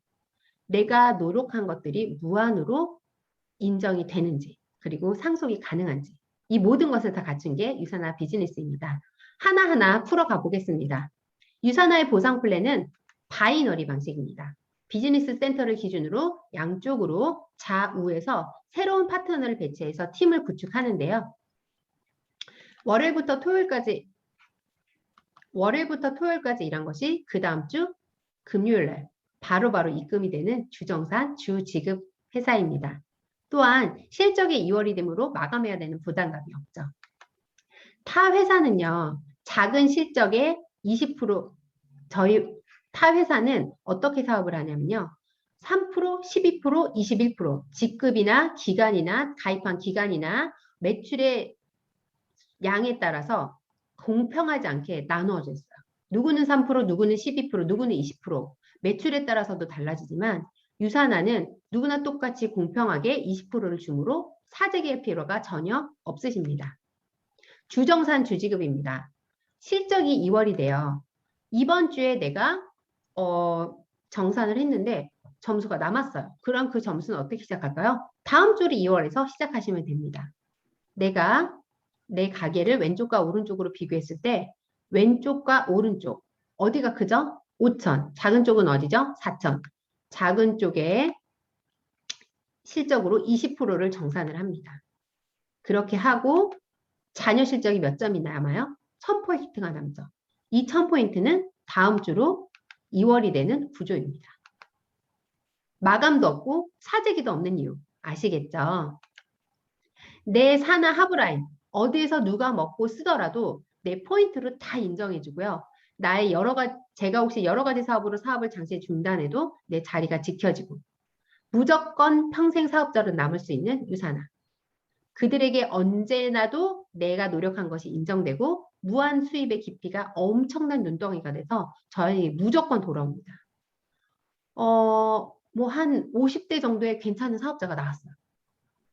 내가 노력한 것들이 무한으로 인정이 되는지, 그리고 상속이 가능한지, 이 모든 것을 다 갖춘 게 유산화 비즈니스입니다. 하나하나 풀어가 보겠습니다. 유산화의 보상 플랜은 바이너리 방식입니다. 비즈니스 센터를 기준으로 양쪽으로 좌우에서 새로운 파트너를 배치해서 팀을 구축하는데요. 월요일부터 토요일까지 일한 것이 그 다음 주 금요일날 바로바로 입금이 되는 주정산 주지급 회사입니다. 또한 실적이 2월이 되므로 마감해야 되는 부담감이 없죠. 타 회사는요, 작은 실적의 20%, 타 회사는 어떻게 사업을 하냐면요. 3%, 12%, 21% 직급이나 기간이나 가입한 기간이나 매출의 양에 따라서 공평하지 않게 나누어져 있어요. 누구는 3%, 누구는 12%, 누구는 20% 매출에 따라서도 달라지지만 유산화는 누구나 똑같이 공평하게 20%를 주므로 사재기할 필요가 전혀 없으십니다. 주정산 주지급입니다. 실적이 2월이 돼요. 이번 주에 내가 정산을 했는데 점수가 남았어요. 그럼 그 점수는 어떻게 시작할까요? 다음 주를 2월에서 시작하시면 됩니다. 내가 내 가게를 왼쪽과 오른쪽으로 비교했을 때 왼쪽과 오른쪽 어디가 크죠? 5천. 작은 쪽은 어디죠? 4천. 작은 쪽에 실적으로 20%를 정산을 합니다. 그렇게 하고 자녀 실적이 몇 점이 남아요? 1000포인트가 남죠. 이 1000포인트는 다음 주로 2월이 되는 구조입니다. 마감도 없고 사재기도 없는 이유 아시겠죠? 내 산하 하브라인 어디에서 누가 먹고 쓰더라도 내 포인트로 다 인정해주고요. 나의 제가 혹시 여러 가지 사업으로 사업을 잠시 중단해도 내 자리가 지켜지고 무조건 평생 사업자로 남을 수 있는 유산화. 그들에게 언제나도 내가 노력한 것이 인정되고 무한 수입의 깊이가 엄청난 눈덩이가 돼서 저희 무조건 돌아옵니다. 뭐 한 50대 정도의 괜찮은 사업자가 나왔어요.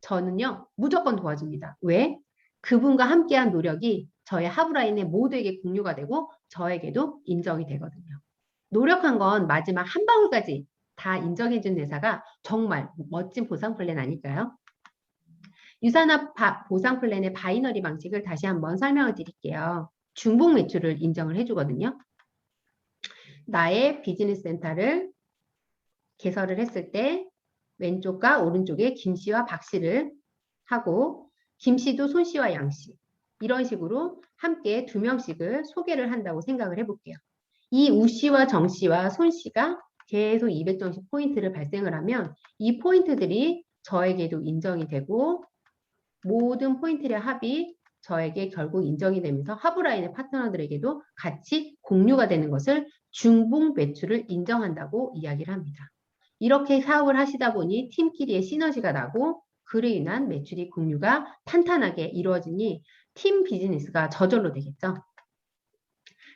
저는요 무조건 도와줍니다. 왜? 그분과 함께한 노력이 저의 하브라인의 모두에게 공유가 되고 저에게도 인정이 되거든요. 노력한 건 마지막 한 방울까지 다 인정해준 회사가 정말 멋진 보상 플랜 아닐까요? 유산화 보상 플랜의 바이너리 방식을 다시 한번 설명을 드릴게요. 중복 매출을 인정을 해주거든요. 나의 비즈니스 센터를 개설을 했을 때 왼쪽과 오른쪽에 김씨와 박씨를 하고 김씨도 손씨와 양씨 이런 식으로 함께 2명씩을 소개를 한다고 생각을 해볼게요. 이 우씨와 정씨와 손씨가 계속 200점씩 포인트를 발생을 하면 이 포인트들이 저에게도 인정이 되고 모든 포인트의 합이 저에게 결국 인정이 되면서 하브라인의 파트너들에게도 같이 공유가 되는 것을 중복 매출을 인정한다고 이야기를 합니다. 이렇게 사업을 하시다 보니 팀끼리의 시너지가 나고 그로 인한 매출이 공유가 탄탄하게 이루어지니 팀 비즈니스가 저절로 되겠죠.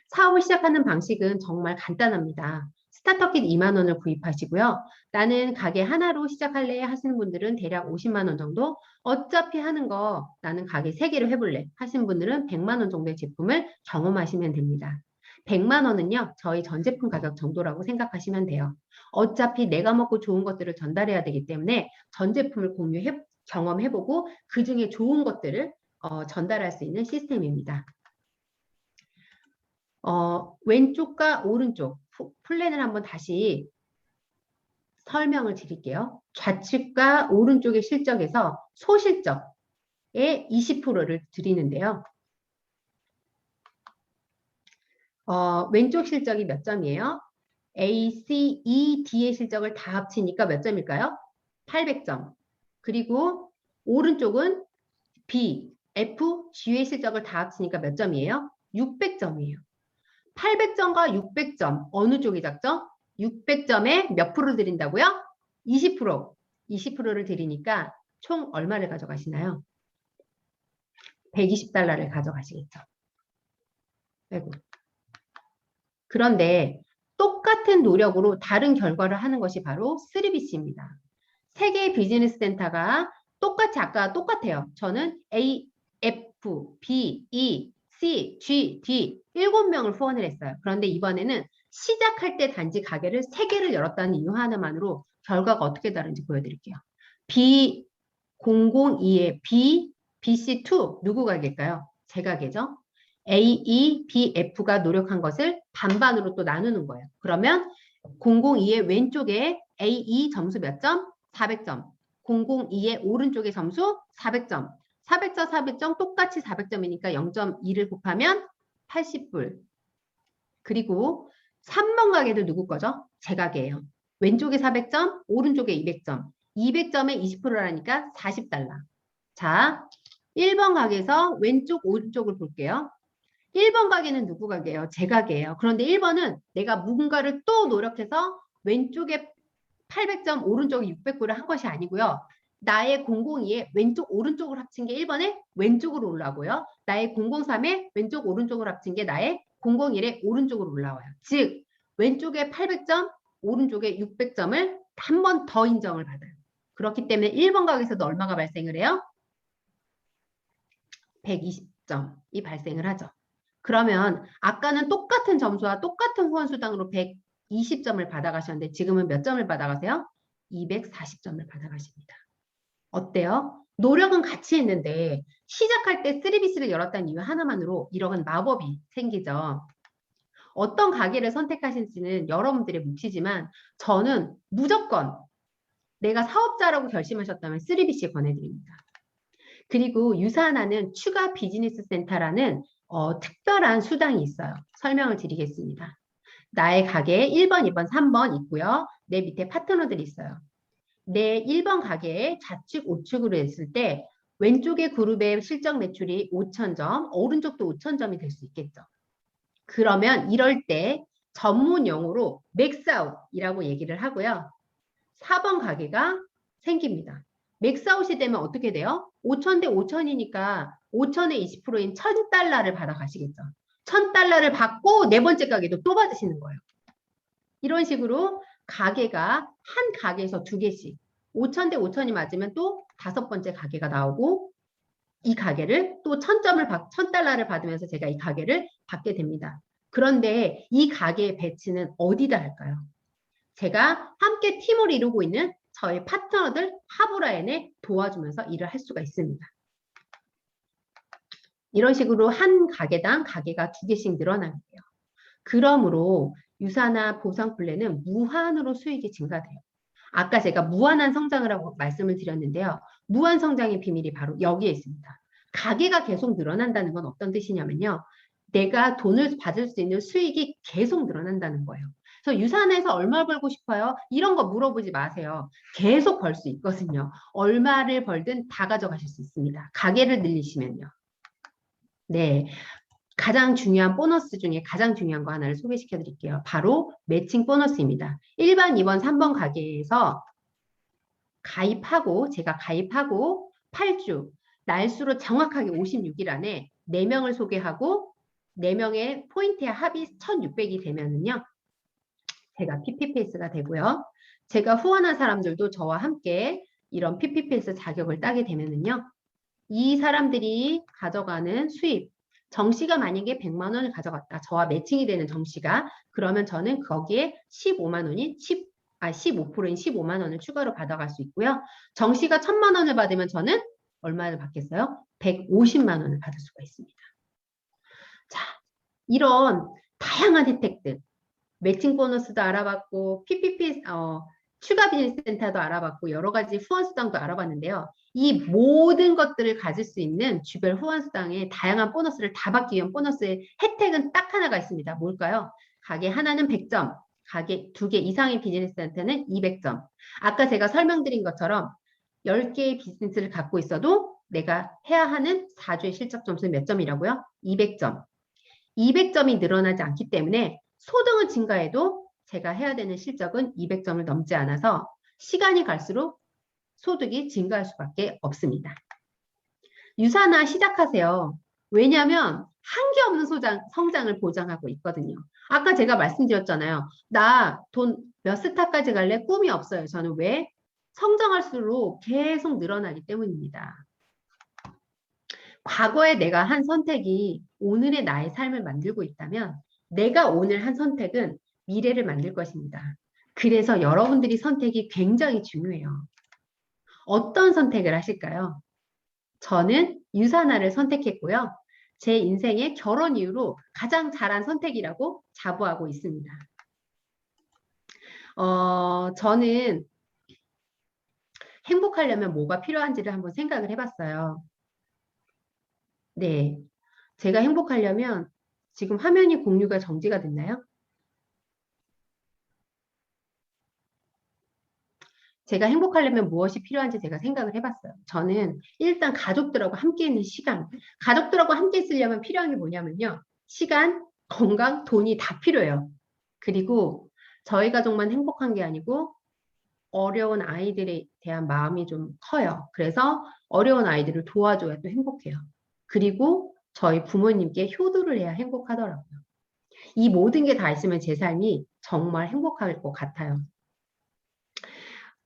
사업을 시작하는 방식은 정말 간단합니다. 스타터킷 2만 원을 구입하시고요. 나는 가게 하나로 시작할래 하시는 분들은 대략 50만 원 정도, 어차피 하는 거 나는 가게 3개로 해볼래 하시는 분들은 100만 원 정도의 제품을 경험하시면 됩니다. 100만 원은요. 저희 전 제품 가격 정도라고 생각하시면 돼요. 어차피 내가 먹고 좋은 것들을 전달해야 되기 때문에 전 제품을 경험해보고 그 중에 좋은 것들을 전달할 수 있는 시스템입니다. 왼쪽과 오른쪽 플랜을 한번 다시 설명을 드릴게요. 좌측과 오른쪽의 실적에서 소실적의 20%를 드리는데요. 왼쪽 실적이 몇 점이에요? A, C, E, D의 실적을 다 합치니까 몇 점일까요? 800점. 그리고 오른쪽은 B, F, G의 실적을 다 합치니까 몇 점이에요? 600점이에요. 800점과 600점 어느 쪽이 작죠? 600점에 몇 프로 드린다고요? 20%. 20%를 드리니까 총 얼마를 가져가시나요? 120달러를 가져가시겠죠. 아이고. 그런데 똑같은 노력으로 다른 결과를 하는 것이 바로 3BC입니다. 세 개의 비즈니스 센터가 똑같이 아까 똑같아요. 저는 A, F, B, E, C, G, D 7명을 후원을 했어요. 그런데 이번에는 시작할 때 단지 가게를 3개를 열었다는 이유 하나만으로 결과가 어떻게 다른지 보여드릴게요. B002의 B, BC2 누구 가게일까요? 제 가게죠. A, E, B, F가 노력한 것을 반반으로 또 나누는 거예요. 그러면 002의 왼쪽에 A, E 점수 몇 점? 400점. 002의 오른쪽의 점수 400점. 400점, 400점 똑같이 400점이니까 0.2를 곱하면 80불. 그리고 3번 가게도 누구 거죠? 제 가게예요. 왼쪽에 400점, 오른쪽에 200점. 200점에 20%라니까 40달러. 자, 1번 가게에서 왼쪽, 오른쪽을 볼게요. 1번 가게는 누구 가게예요? 제 가게예요. 그런데 1번은 내가 뭔가를 또 노력해서 왼쪽에 800점, 오른쪽에 600불을 한 것이 아니고요. 나의 002에 왼쪽, 오른쪽을 합친 게 1번에 왼쪽으로 올라오고요. 나의 003에 왼쪽, 오른쪽을 합친 게 나의 001에 오른쪽으로 올라와요. 즉, 왼쪽에 800점, 오른쪽에 600점을 한 번 더 인정을 받아요. 그렇기 때문에 1번 가게에서도 얼마가 발생을 해요? 120점이 발생을 하죠. 그러면 아까는 똑같은 점수와 똑같은 후원 수당으로 120점을 받아가셨는데 지금은 몇 점을 받아가세요? 240점을 받아가십니다. 어때요? 노력은 같이 했는데 시작할 때 3BC를 열었다는 이유 하나만으로 이런 마법이 생기죠. 어떤 가게를 선택하실지는 여러분들의 몫이지만 저는 무조건 내가 사업자라고 결심하셨다면 3BC 권해드립니다. 그리고 유산하는 추가 비즈니스 센터라는 특별한 수당이 있어요. 설명을 드리겠습니다. 나의 가게에 1번, 2번, 3번 있고요. 내 밑에 파트너들이 있어요. 내 1번 가게에 좌측, 우측으로 했을 때 왼쪽의 그룹의 실적 매출이 5,000점, 오른쪽도 5,000점이 될 수 있겠죠. 그러면 이럴 때 전문 용어로 맥스아웃이라고 얘기를 하고요. 4번 가게가 생깁니다. 맥스아웃이 되면 어떻게 돼요? 5,000 대 5,000이니까 5,000의 20%인 1,000달러를 받아가시겠죠. 1,000달러를 받고 네 번째 가게도 또 받으시는 거예요. 이런 식으로 가게가 한 가게에서 두 개씩 5,000 대 5,000이 맞으면 또 다섯 번째 가게가 나오고 이 가게를 또 1,000달러를 받으면서 제가 이 가게를 받게 됩니다. 그런데 이 가게의 배치는 어디다 할까요? 제가 함께 팀을 이루고 있는 저희 파트너들 하브라인에 도와주면서 일을 할 수가 있습니다. 이런 식으로 한 가게당 가게가 두 개씩 늘어나게 돼요. 그러므로 유산화 보상 플랜은 무한으로 수익이 증가돼요. 아까 제가 무한한 성장을 하고 말씀을 드렸는데요. 무한 성장의 비밀이 바로 여기에 있습니다. 가게가 계속 늘어난다는 건 어떤 뜻이냐면요. 내가 돈을 받을 수 있는 수익이 계속 늘어난다는 거예요. 그래서 유산에서 얼마 벌고 싶어요? 이런 거 물어보지 마세요. 계속 벌 수 있거든요. 얼마를 벌든 다 가져가실 수 있습니다. 가게를 늘리시면요. 네, 가장 중요한 보너스 중에 가장 중요한 거 하나를 소개시켜 드릴게요. 바로 매칭 보너스입니다. 1번, 2번, 3번 가게에서 제가 가입하고 8주, 날수로 정확하게 56일 안에 4명을 소개하고 4명의 포인트의 합이 1,600이 되면은요. 제가 PPPS가 되고요. 제가 후원한 사람들도 저와 함께 이런 PPPS 자격을 따게 되면은요. 이 사람들이 가져가는 수입, 정시가 만약에 100만 원을 가져갔다. 저와 매칭이 되는 정시가. 그러면 저는 거기에 15만 원인 15%인 15만 원을 추가로 받아갈 수 있고요. 정시가 1,000만 원을 받으면 저는 얼마를 받겠어요? 150만 원을 받을 수가 있습니다. 자, 이런 다양한 혜택들. 매칭 보너스도 알아봤고 PPP 추가 비즈니스 센터도 알아봤고 여러 가지 후원 수당도 알아봤는데요. 이 모든 것들을 가질 수 있는 주별 후원 수당의 다양한 보너스를 다 받기 위한 보너스의 혜택은 딱 하나가 있습니다. 뭘까요? 가게 하나는 100점, 가게 2개 이상의 비즈니스 센터는 200점. 아까 제가 설명드린 것처럼 10개의 비즈니스를 갖고 있어도 내가 해야 하는 4주의 실적 점수는 몇 점이라고요? 200점. 200점이 늘어나지 않기 때문에 소득은 증가해도 제가 해야 되는 실적은 200점을 넘지 않아서 시간이 갈수록 소득이 증가할 수밖에 없습니다. 유산화 시작하세요. 왜냐하면 한계없는 성장을 보장하고 있거든요. 아까 제가 말씀드렸잖아요. 나 돈 몇 스타까지 갈래? 꿈이 없어요. 저는 왜? 성장할수록 계속 늘어나기 때문입니다. 과거에 내가 한 선택이 오늘의 나의 삶을 만들고 있다면 내가 오늘 한 선택은 미래를 만들 것입니다. 그래서 여러분들이 선택이 굉장히 중요해요. 어떤 선택을 하실까요? 저는 유산화를 선택했고요. 제 인생의 결혼 이후로 가장 잘한 선택이라고 자부하고 있습니다. 저는 행복하려면 뭐가 필요한지를 한번 생각을 해봤어요. 네, 제가 행복하려면 지금 화면이 공유가 정지가 됐나요? 제가 행복하려면 무엇이 필요한지 제가 생각을 해봤어요. 저는 일단 가족들하고 함께 있는 시간, 가족들하고 함께 있으려면 필요한 게 뭐냐면요. 시간, 건강, 돈이 다 필요해요. 그리고 저희 가족만 행복한 게 아니고 어려운 아이들에 대한 마음이 좀 커요. 그래서 어려운 아이들을 도와줘야 또 행복해요. 그리고 저희 부모님께 효도를 해야 행복하더라고요. 이 모든 게 다 있으면 제 삶이 정말 행복할 것 같아요.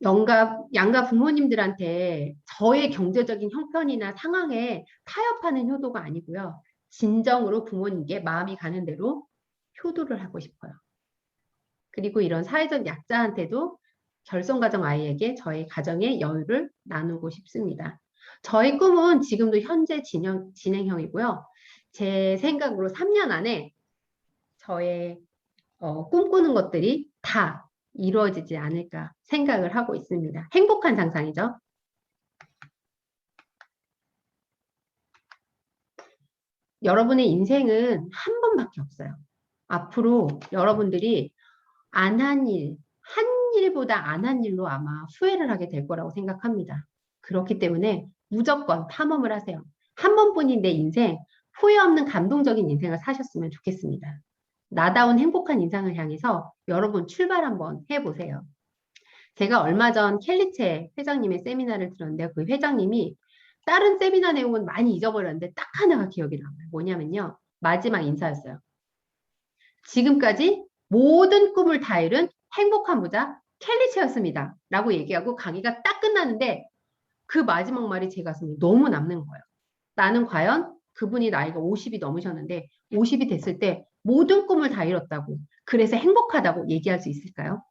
양가 부모님들한테 저의 경제적인 형편이나 상황에 타협하는 효도가 아니고요. 진정으로 부모님께 마음이 가는 대로 효도를 하고 싶어요. 그리고 이런 사회적 약자한테도 결손가정 아이에게 저희 가정의 여유를 나누고 싶습니다. 저의 꿈은 지금도 현재 진행형이고요. 제 생각으로 3년 안에 저의 꿈꾸는 것들이 다 이루어지지 않을까 생각을 하고 있습니다. 행복한 상상이죠. 여러분의 인생은 한 번밖에 없어요. 앞으로 여러분들이 안 한 일, 한 일보다 안 한 일로 아마 후회를 하게 될 거라고 생각합니다. 그렇기 때문에 무조건 탐험을 하세요. 한 번뿐인 내 인생, 후회 없는 감동적인 인생을 사셨으면 좋겠습니다. 나다운 행복한 인생을 향해서 여러분 출발 한번 해보세요. 제가 얼마 전 켈리체 회장님의 세미나를 들었는데 그 회장님이 다른 세미나 내용은 많이 잊어버렸는데 딱 하나가 기억이 남아요. 뭐냐면요. 마지막 인사였어요. 지금까지 모든 꿈을 다 이룬 행복한 부자 켈리체였습니다. 라고 얘기하고 강의가 딱 끝나는데 그 마지막 말이 제 가슴에 너무 남는 거예요. 나는 과연 그분이 나이가 50이 넘으셨는데 50이 됐을 때 모든 꿈을 다 이뤘다고 그래서 행복하다고 얘기할 수 있을까요?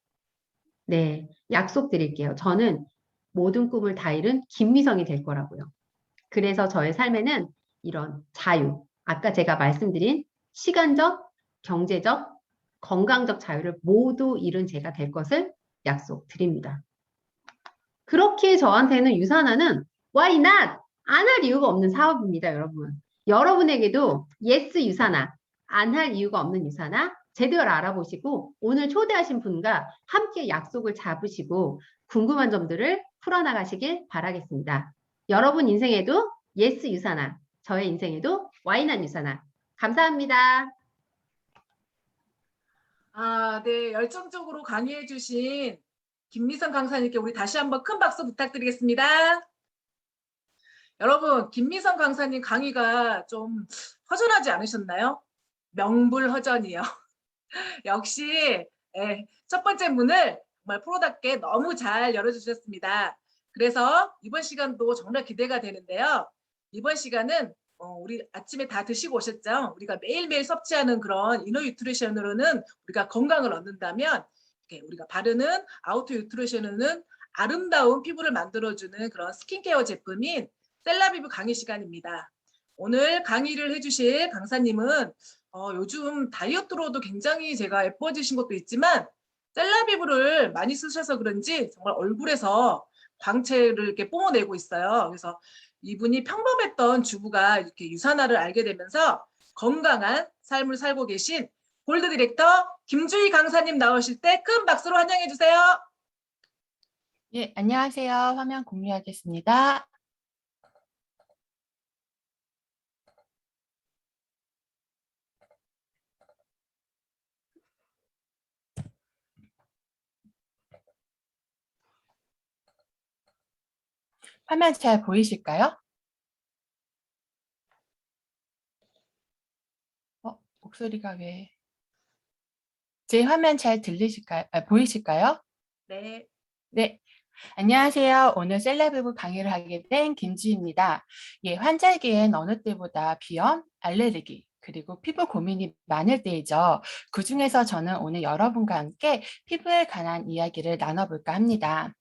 네, 약속드릴게요. 저는 모든 꿈을 다 이룬 김미성이 될 거라고요. 그래서 저의 삶에는 이런 자유, 아까 제가 말씀드린 시간적, 경제적, 건강적 자유를 모두 이룬 제가 될 것을 약속드립니다. 그렇게 저한테는 유산화는 why not? 안 할 이유가 없는 사업입니다, 여러분. 여러분에게도 yes 유산화, 안 할 이유가 없는 유산화 제대로 알아보시고 오늘 초대하신 분과 함께 약속을 잡으시고 궁금한 점들을 풀어나가시길 바라겠습니다. 여러분 인생에도 yes 유산화, 저의 인생에도 why not 유산화. 감사합니다. 네, 열정적으로 강의해 주신 김미성 강사님께 우리 다시 한번 큰 박수 부탁드리겠습니다. 여러분, 김미성 강사님 강의가 좀 허전하지 않으셨나요? 명불허전이요. 역시 첫 번째 문을 정말 프로답게 너무 잘 열어주셨습니다. 그래서 이번 시간도 정말 기대가 되는데요. 이번 시간은 우리 아침에 다 드시고 오셨죠? 우리가 매일매일 섭취하는 그런 이너 뉴트리션으로는 우리가 건강을 얻는다면 우리가 바르는 아우터 뉴트리션으로는 아름다운 피부를 만들어주는 그런 스킨케어 제품인 셀라비브 강의 시간입니다. 오늘 강의를 해주실 강사님은 요즘 다이어트로도 굉장히 제가 예뻐지신 것도 있지만 셀라비브를 많이 쓰셔서 그런지 정말 얼굴에서 광채를 이렇게 뿜어내고 있어요. 그래서 이분이 평범했던 주부가 이렇게 유산화를 알게 되면서 건강한 삶을 살고 계신 골드 디렉터 김주희 강사님 나오실 때 큰 박수로 환영해 주세요. 예, 안녕하세요. 화면 공유하겠습니다. 화면 잘 보이실까요? 목소리가 왜? 제 화면 잘 들리실까요? 보이실까요? 네. 네. 안녕하세요. 오늘 셀레브브 강의를 하게 된 김지희입니다. 예, 환절기엔 어느 때보다 비염, 알레르기, 그리고 피부 고민이 많을 때이죠. 그중에서 저는 오늘 여러분과 함께 피부에 관한 이야기를 나눠볼까 합니다.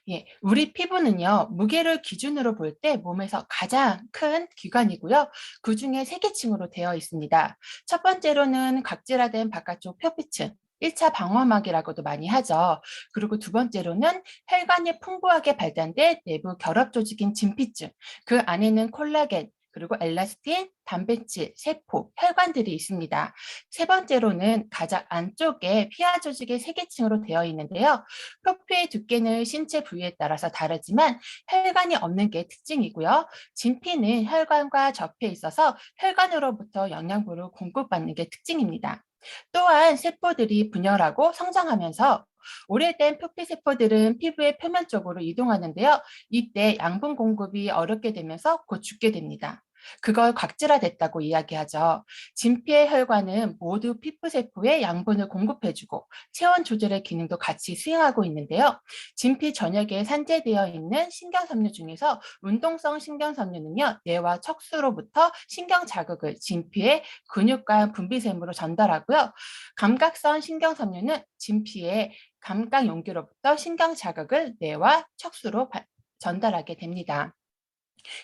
예, 우리 피부는요, 무게를 기준으로 볼 때 몸에서 가장 큰 기관이고요. 그중에 세 계층으로 되어 있습니다. 첫 번째로는 각질화된 바깥쪽 표피층, 1차 방어막이라고도 많이 하죠. 그리고 두 번째로는 혈관이 풍부하게 발달된 내부 결합 조직인 진피층, 그 안에는 콜라겐, 그리고 엘라스틴, 단백질, 세포, 혈관들이 있습니다. 세 번째로는 가장 안쪽에 피하 조직의 세 계층으로 되어 있는데요. 표피의 두께는 신체 부위에 따라서 다르지만 혈관이 없는 게 특징이고요. 진피는 혈관과 접해 있어서 혈관으로부터 영양분을 공급받는 게 특징입니다. 또한 세포들이 분열하고 성장하면서 오래된 표피세포들은 피부의 표면 쪽으로 이동하는데요. 이때 양분 공급이 어렵게 되면서 곧 죽게 됩니다. 그걸 각질화됐다고 이야기하죠. 진피의 혈관은 모두 피부세포에 양분을 공급해주고 체온 조절의 기능도 같이 수행하고 있는데요. 진피 전역에 산재되어 있는 신경섬유 중에서 운동성 신경섬유는요, 뇌와 척수로부터 신경 자극을 진피의 근육과 분비샘으로 전달하고요. 감각성 신경섬유는 진피의 감각 용기로부터 신경 자극을 뇌와 척수로 전달하게 됩니다.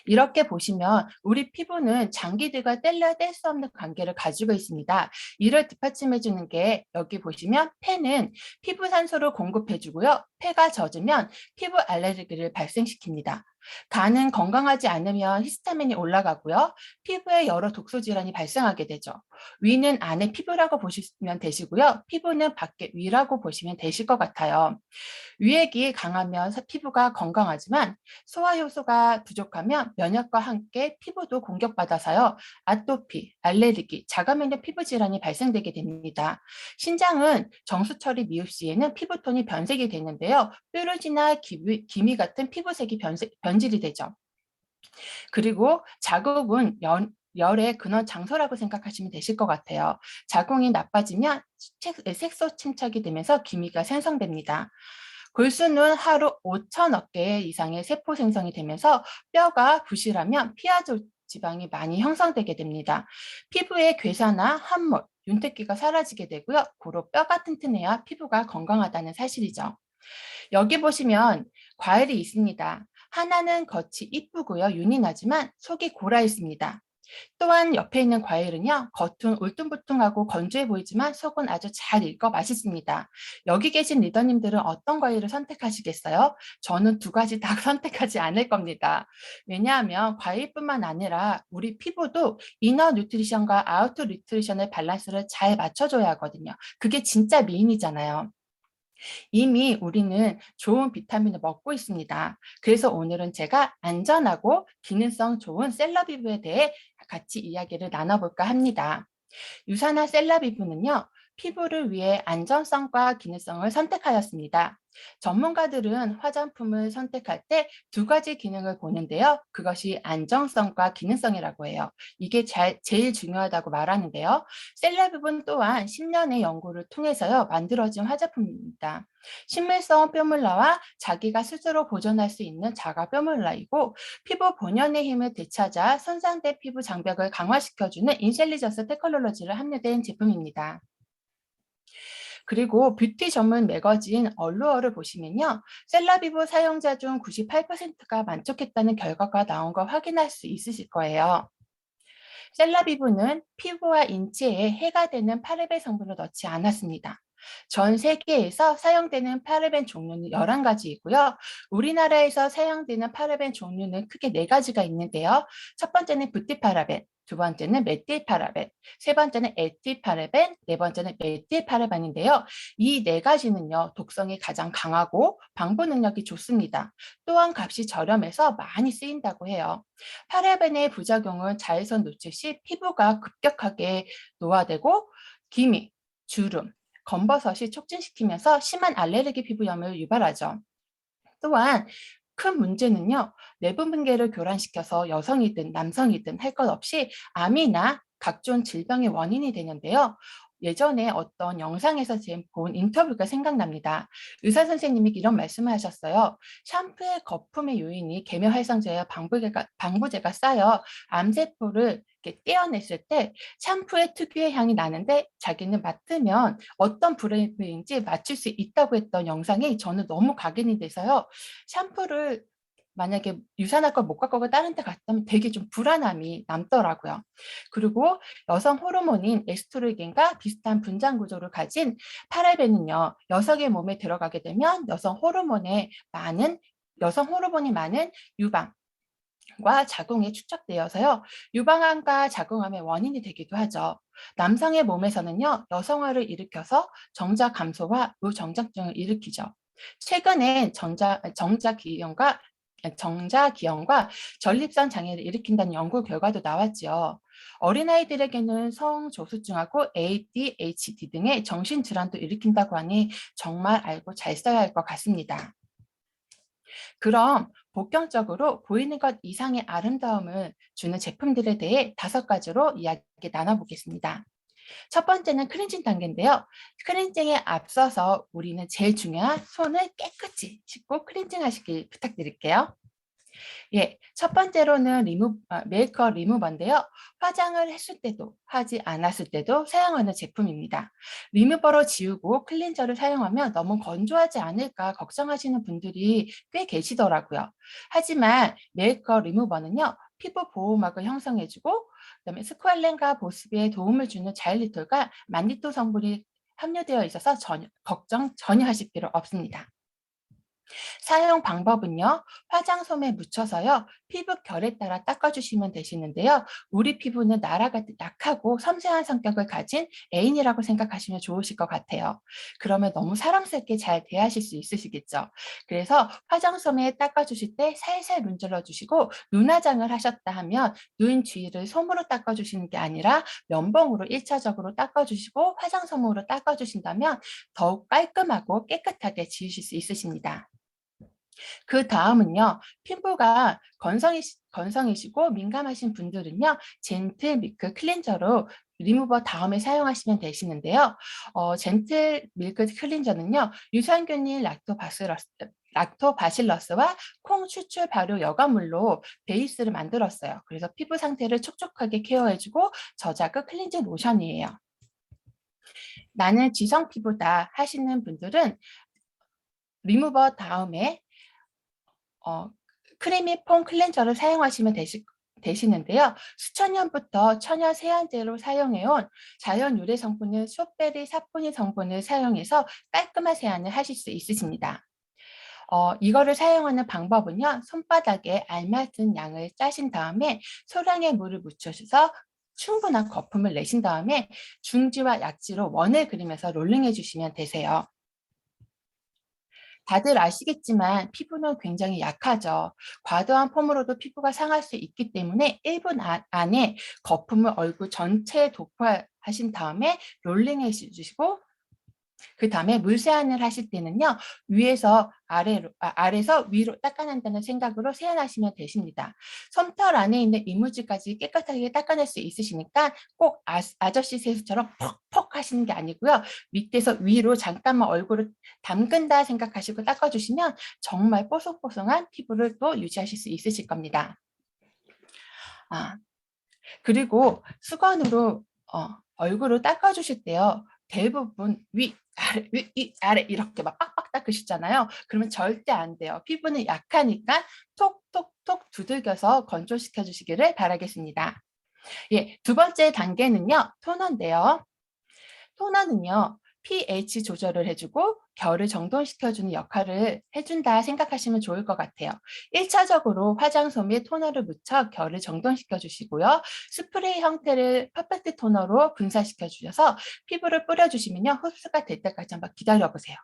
이렇게 보시면 우리 피부는 장기들과 뗄래야 뗄 수 없는 관계를 가지고 있습니다. 이를 뒷받침해 주는 게 여기 보시면 폐는 피부 산소를 공급해 주고요. 폐가 젖으면 피부 알레르기를 발생시킵니다. 간은 건강하지 않으면 히스타민이 올라가고요. 피부에 여러 독소 질환이 발생하게 되죠. 위는 안의 피부라고 보시면 되시고요. 피부는 밖의 위라고 보시면 되실 것 같아요. 위액이 강하면 피부가 건강하지만 소화 효소가 부족하면 면역과 함께 피부도 공격받아서요. 아토피, 알레르기, 자가 면역 피부 질환이 발생되게 됩니다. 신장은 정수 처리 미흡 시에는 피부톤이 변색이 되는데요. 뾰루지나 기미 같은 피부색이 변질이 되죠. 그리고 자궁은 열의 근원 장소라고 생각하시면 되실 것 같아요. 자궁이 나빠지면 색소 침착이 되면서 기미가 생성됩니다. 골수는 하루 5천억 개 이상의 세포 생성이 되면서 뼈가 부실하면 피하조 지방이 많이 형성되게 됩니다. 피부의 괴사나 함몰, 윤택기가 사라지게 되고요. 고로 뼈가 튼튼해야 피부가 건강하다는 사실이죠. 여기 보시면 과일이 있습니다. 하나는 겉이 이쁘고요. 윤이 나지만 속이 골아 있습니다. 또한 옆에 있는 과일은요. 겉은 울퉁불퉁하고 건조해 보이지만 속은 아주 잘 익어 맛있습니다. 여기 계신 리더님들은 어떤 과일을 선택하시겠어요? 저는 두 가지 다 선택하지 않을 겁니다. 왜냐하면 과일뿐만 아니라 우리 피부도 이너 뉴트리션과 아우터 뉴트리션의 밸런스를 잘 맞춰줘야 하거든요. 그게 진짜 미인이잖아요. 이미 우리는 좋은 비타민을 먹고 있습니다. 그래서 오늘은 제가 안전하고 기능성 좋은 셀러비브에 대해 같이 이야기를 나눠볼까 합니다. 유산화 셀러비브는요, 피부를 위해 안전성과 기능성을 선택하였습니다. 전문가들은 화장품을 선택할 때 두 가지 기능을 보는데요. 그것이 안정성과 기능성이라고 해요. 이게 제일 중요하다고 말하는데요. 셀러비브는 또한 10년의 연구를 통해서요, 만들어진 화장품입니다. 식물성 뾰물라와 자기가 스스로 보존할 수 있는 자가 뾰물라이고 피부 본연의 힘을 되찾아 손상된 피부 장벽을 강화시켜주는 인텔리전스 테크놀로지를 함유된 제품입니다. 그리고 뷰티 전문 매거진 얼루어를 보시면요. 셀러비브 사용자 중 98%가 만족했다는 결과가 나온 걸 확인할 수 있으실 거예요. 셀러비브는 피부와 인체에 해가 되는 파르벤 성분을 넣지 않았습니다. 전 세계에서 사용되는 파르벤 종류는 11가지이고요. 우리나라에서 사용되는 파르벤 종류는 크게 4가지가 있는데요. 첫 번째는 부티파라벤, 두 번째는 메틸파라벤, 세 번째는 에틸파라벤, 네 번째는 메틸파라벤인데요. 이 4가지는요. 독성이 가장 강하고 방부 능력이 좋습니다. 또한 값이 저렴해서 많이 쓰인다고 해요. 파라벤의 부작용은 자외선 노출 시 피부가 급격하게 노화되고 기미, 주름, 검버섯이 촉진시키면서 심한 알레르기 피부염을 유발하죠. 또한 큰 문제는요. 내분 분계를 교란시켜서 여성이든 남성이든 할 것 없이 암이나 각종 질병의 원인이 되는데요. 예전에 어떤 영상에서 본 인터뷰가 생각납니다. 의사 선생님이 이런 말씀을 하셨어요. 샴푸의 거품의 요인이 계면활성제와 방부제가 쌓여 암세포를 이렇게 떼어냈을 때 샴푸의 특유의 향이 나는데 자기는 맡으면 어떤 브랜드인지 맞출 수 있다고 했던 영상이 저는 너무 각인이 돼서요. 샴푸를 만약에 유산할 걸 못 갖고 다른 데 갔다면 되게 좀 불안함이 남더라고요. 그리고 여성 호르몬인 에스트로겐과 비슷한 분장 구조를 가진 파라벤은요. 여성의 몸에 들어가게 되면 여성 호르몬이 많은 유방과 자궁에 축적되어서요. 유방암과 자궁암의 원인이 되기도 하죠. 남성의 몸에서는요. 여성화를 일으켜서 정자 감소와 무정착증을 일으키죠. 최근엔 정자기형과 전립선 장애를 일으킨다는 연구 결과도 나왔죠. 어린아이들에게는 성조숙증하고 ADHD 등의 정신질환도 일으킨다고 하니 정말 알고 잘 써야 할 것 같습니다. 그럼 복경적으로 보이는 것 이상의 아름다움을 주는 제품들에 대해 5가지로 이야기 나눠보겠습니다. 첫 번째는 클렌징 단계인데요. 클렌징에 앞서서 우리는 제일 중요한 손을 깨끗이 씻고 클렌징 하시길 부탁드릴게요. 예, 첫 번째로는 메이크업 리무버인데요. 화장을 했을 때도 하지 않았을 때도 사용하는 제품입니다. 리무버로 지우고 클렌저를 사용하면 너무 건조하지 않을까 걱정하시는 분들이 꽤 계시더라고요. 하지만 메이크업 리무버는요. 피부 보호막을 형성해주고 그다음에 스쿠알렌과 보습에 도움을 주는 자일리톨과 만니토 성분이 함유되어 있어서 걱정 전혀 하실 필요 없습니다. 사용 방법은요. 화장솜에 묻혀서요. 피부 결에 따라 닦아주시면 되시는데요. 우리 피부는 나라가 약하고 섬세한 성격을 가진 애인이라고 생각하시면 좋으실 것 같아요. 그러면 너무 사랑스럽게 잘 대하실 수 있으시겠죠. 그래서 화장솜에 닦아주실 때 살살 문질러 주시고 눈화장을 하셨다 하면 눈 주위를 솜으로 닦아주시는 게 아니라 면봉으로 1차적으로 닦아주시고 화장솜으로 닦아주신다면 더욱 깔끔하고 깨끗하게 지우실 수 있으십니다. 그 다음은요, 피부가 건성이시고 민감하신 분들은요, 젠틀 밀크 클렌저로 리무버 다음에 사용하시면 되시는데요. 젠틀 밀크 클렌저는요, 유산균인 락토바실러스와 콩 추출 발효 여과물로 베이스를 만들었어요. 그래서 피부 상태를 촉촉하게 케어해주고 저자극 클렌징 로션이에요. 나는 지성 피부다 하시는 분들은 리무버 다음에 크리미 폼 클렌저를 사용하시면 되시는데요. 수천 년부터 천연 세안제로 사용해온 자연 유래 성분은 숏베리 사포닌 성분을 사용해서 깔끔한 세안을 하실 수 있으십니다. 이거를 사용하는 방법은요. 손바닥에 알맞은 양을 짜신 다음에 소량의 물을 묻혀서 충분한 거품을 내신 다음에 중지와 약지로 원을 그리면서 롤링해 주시면 되세요. 다들 아시겠지만 피부는 굉장히 약하죠. 과도한 폼으로도 피부가 상할 수 있기 때문에 1분 안에 거품을 얼굴 전체에 도포하신 다음에 롤링해 주시고 그 다음에 물세안을 하실 때는요. 아래에서 위로 닦아낸다는 생각으로 세안하시면 되십니다. 솜털 안에 있는 이물질까지 깨끗하게 닦아낼 수 있으시니까 꼭 아저씨 세수처럼 퍽퍽 하시는 게 아니고요. 밑에서 위로 잠깐만 얼굴을 담근다 생각하시고 닦아주시면 정말 뽀송뽀송한 피부를 또 유지하실 수 있으실 겁니다. 그리고 수건으로 얼굴을 닦아주실 때요. 대부분 위, 아래 이렇게 막 빡빡 닦으시잖아요. 그러면 절대 안 돼요. 피부는 약하니까 톡톡톡 두들겨서 건조시켜 주시기를 바라겠습니다. 예, 두 번째 단계는요. 토너인데요. 토너는요. pH 조절을 해주고 결을 정돈시켜주는 역할을 해준다 생각하시면 좋을 것 같아요. 1차적으로 화장솜 및 토너를 묻혀 결을 정돈시켜 주시고요. 스프레이 형태를 퍼펙트 토너로 분사시켜 주셔서 피부를 뿌려주시면요. 흡수가 될 때까지 한번 기다려보세요.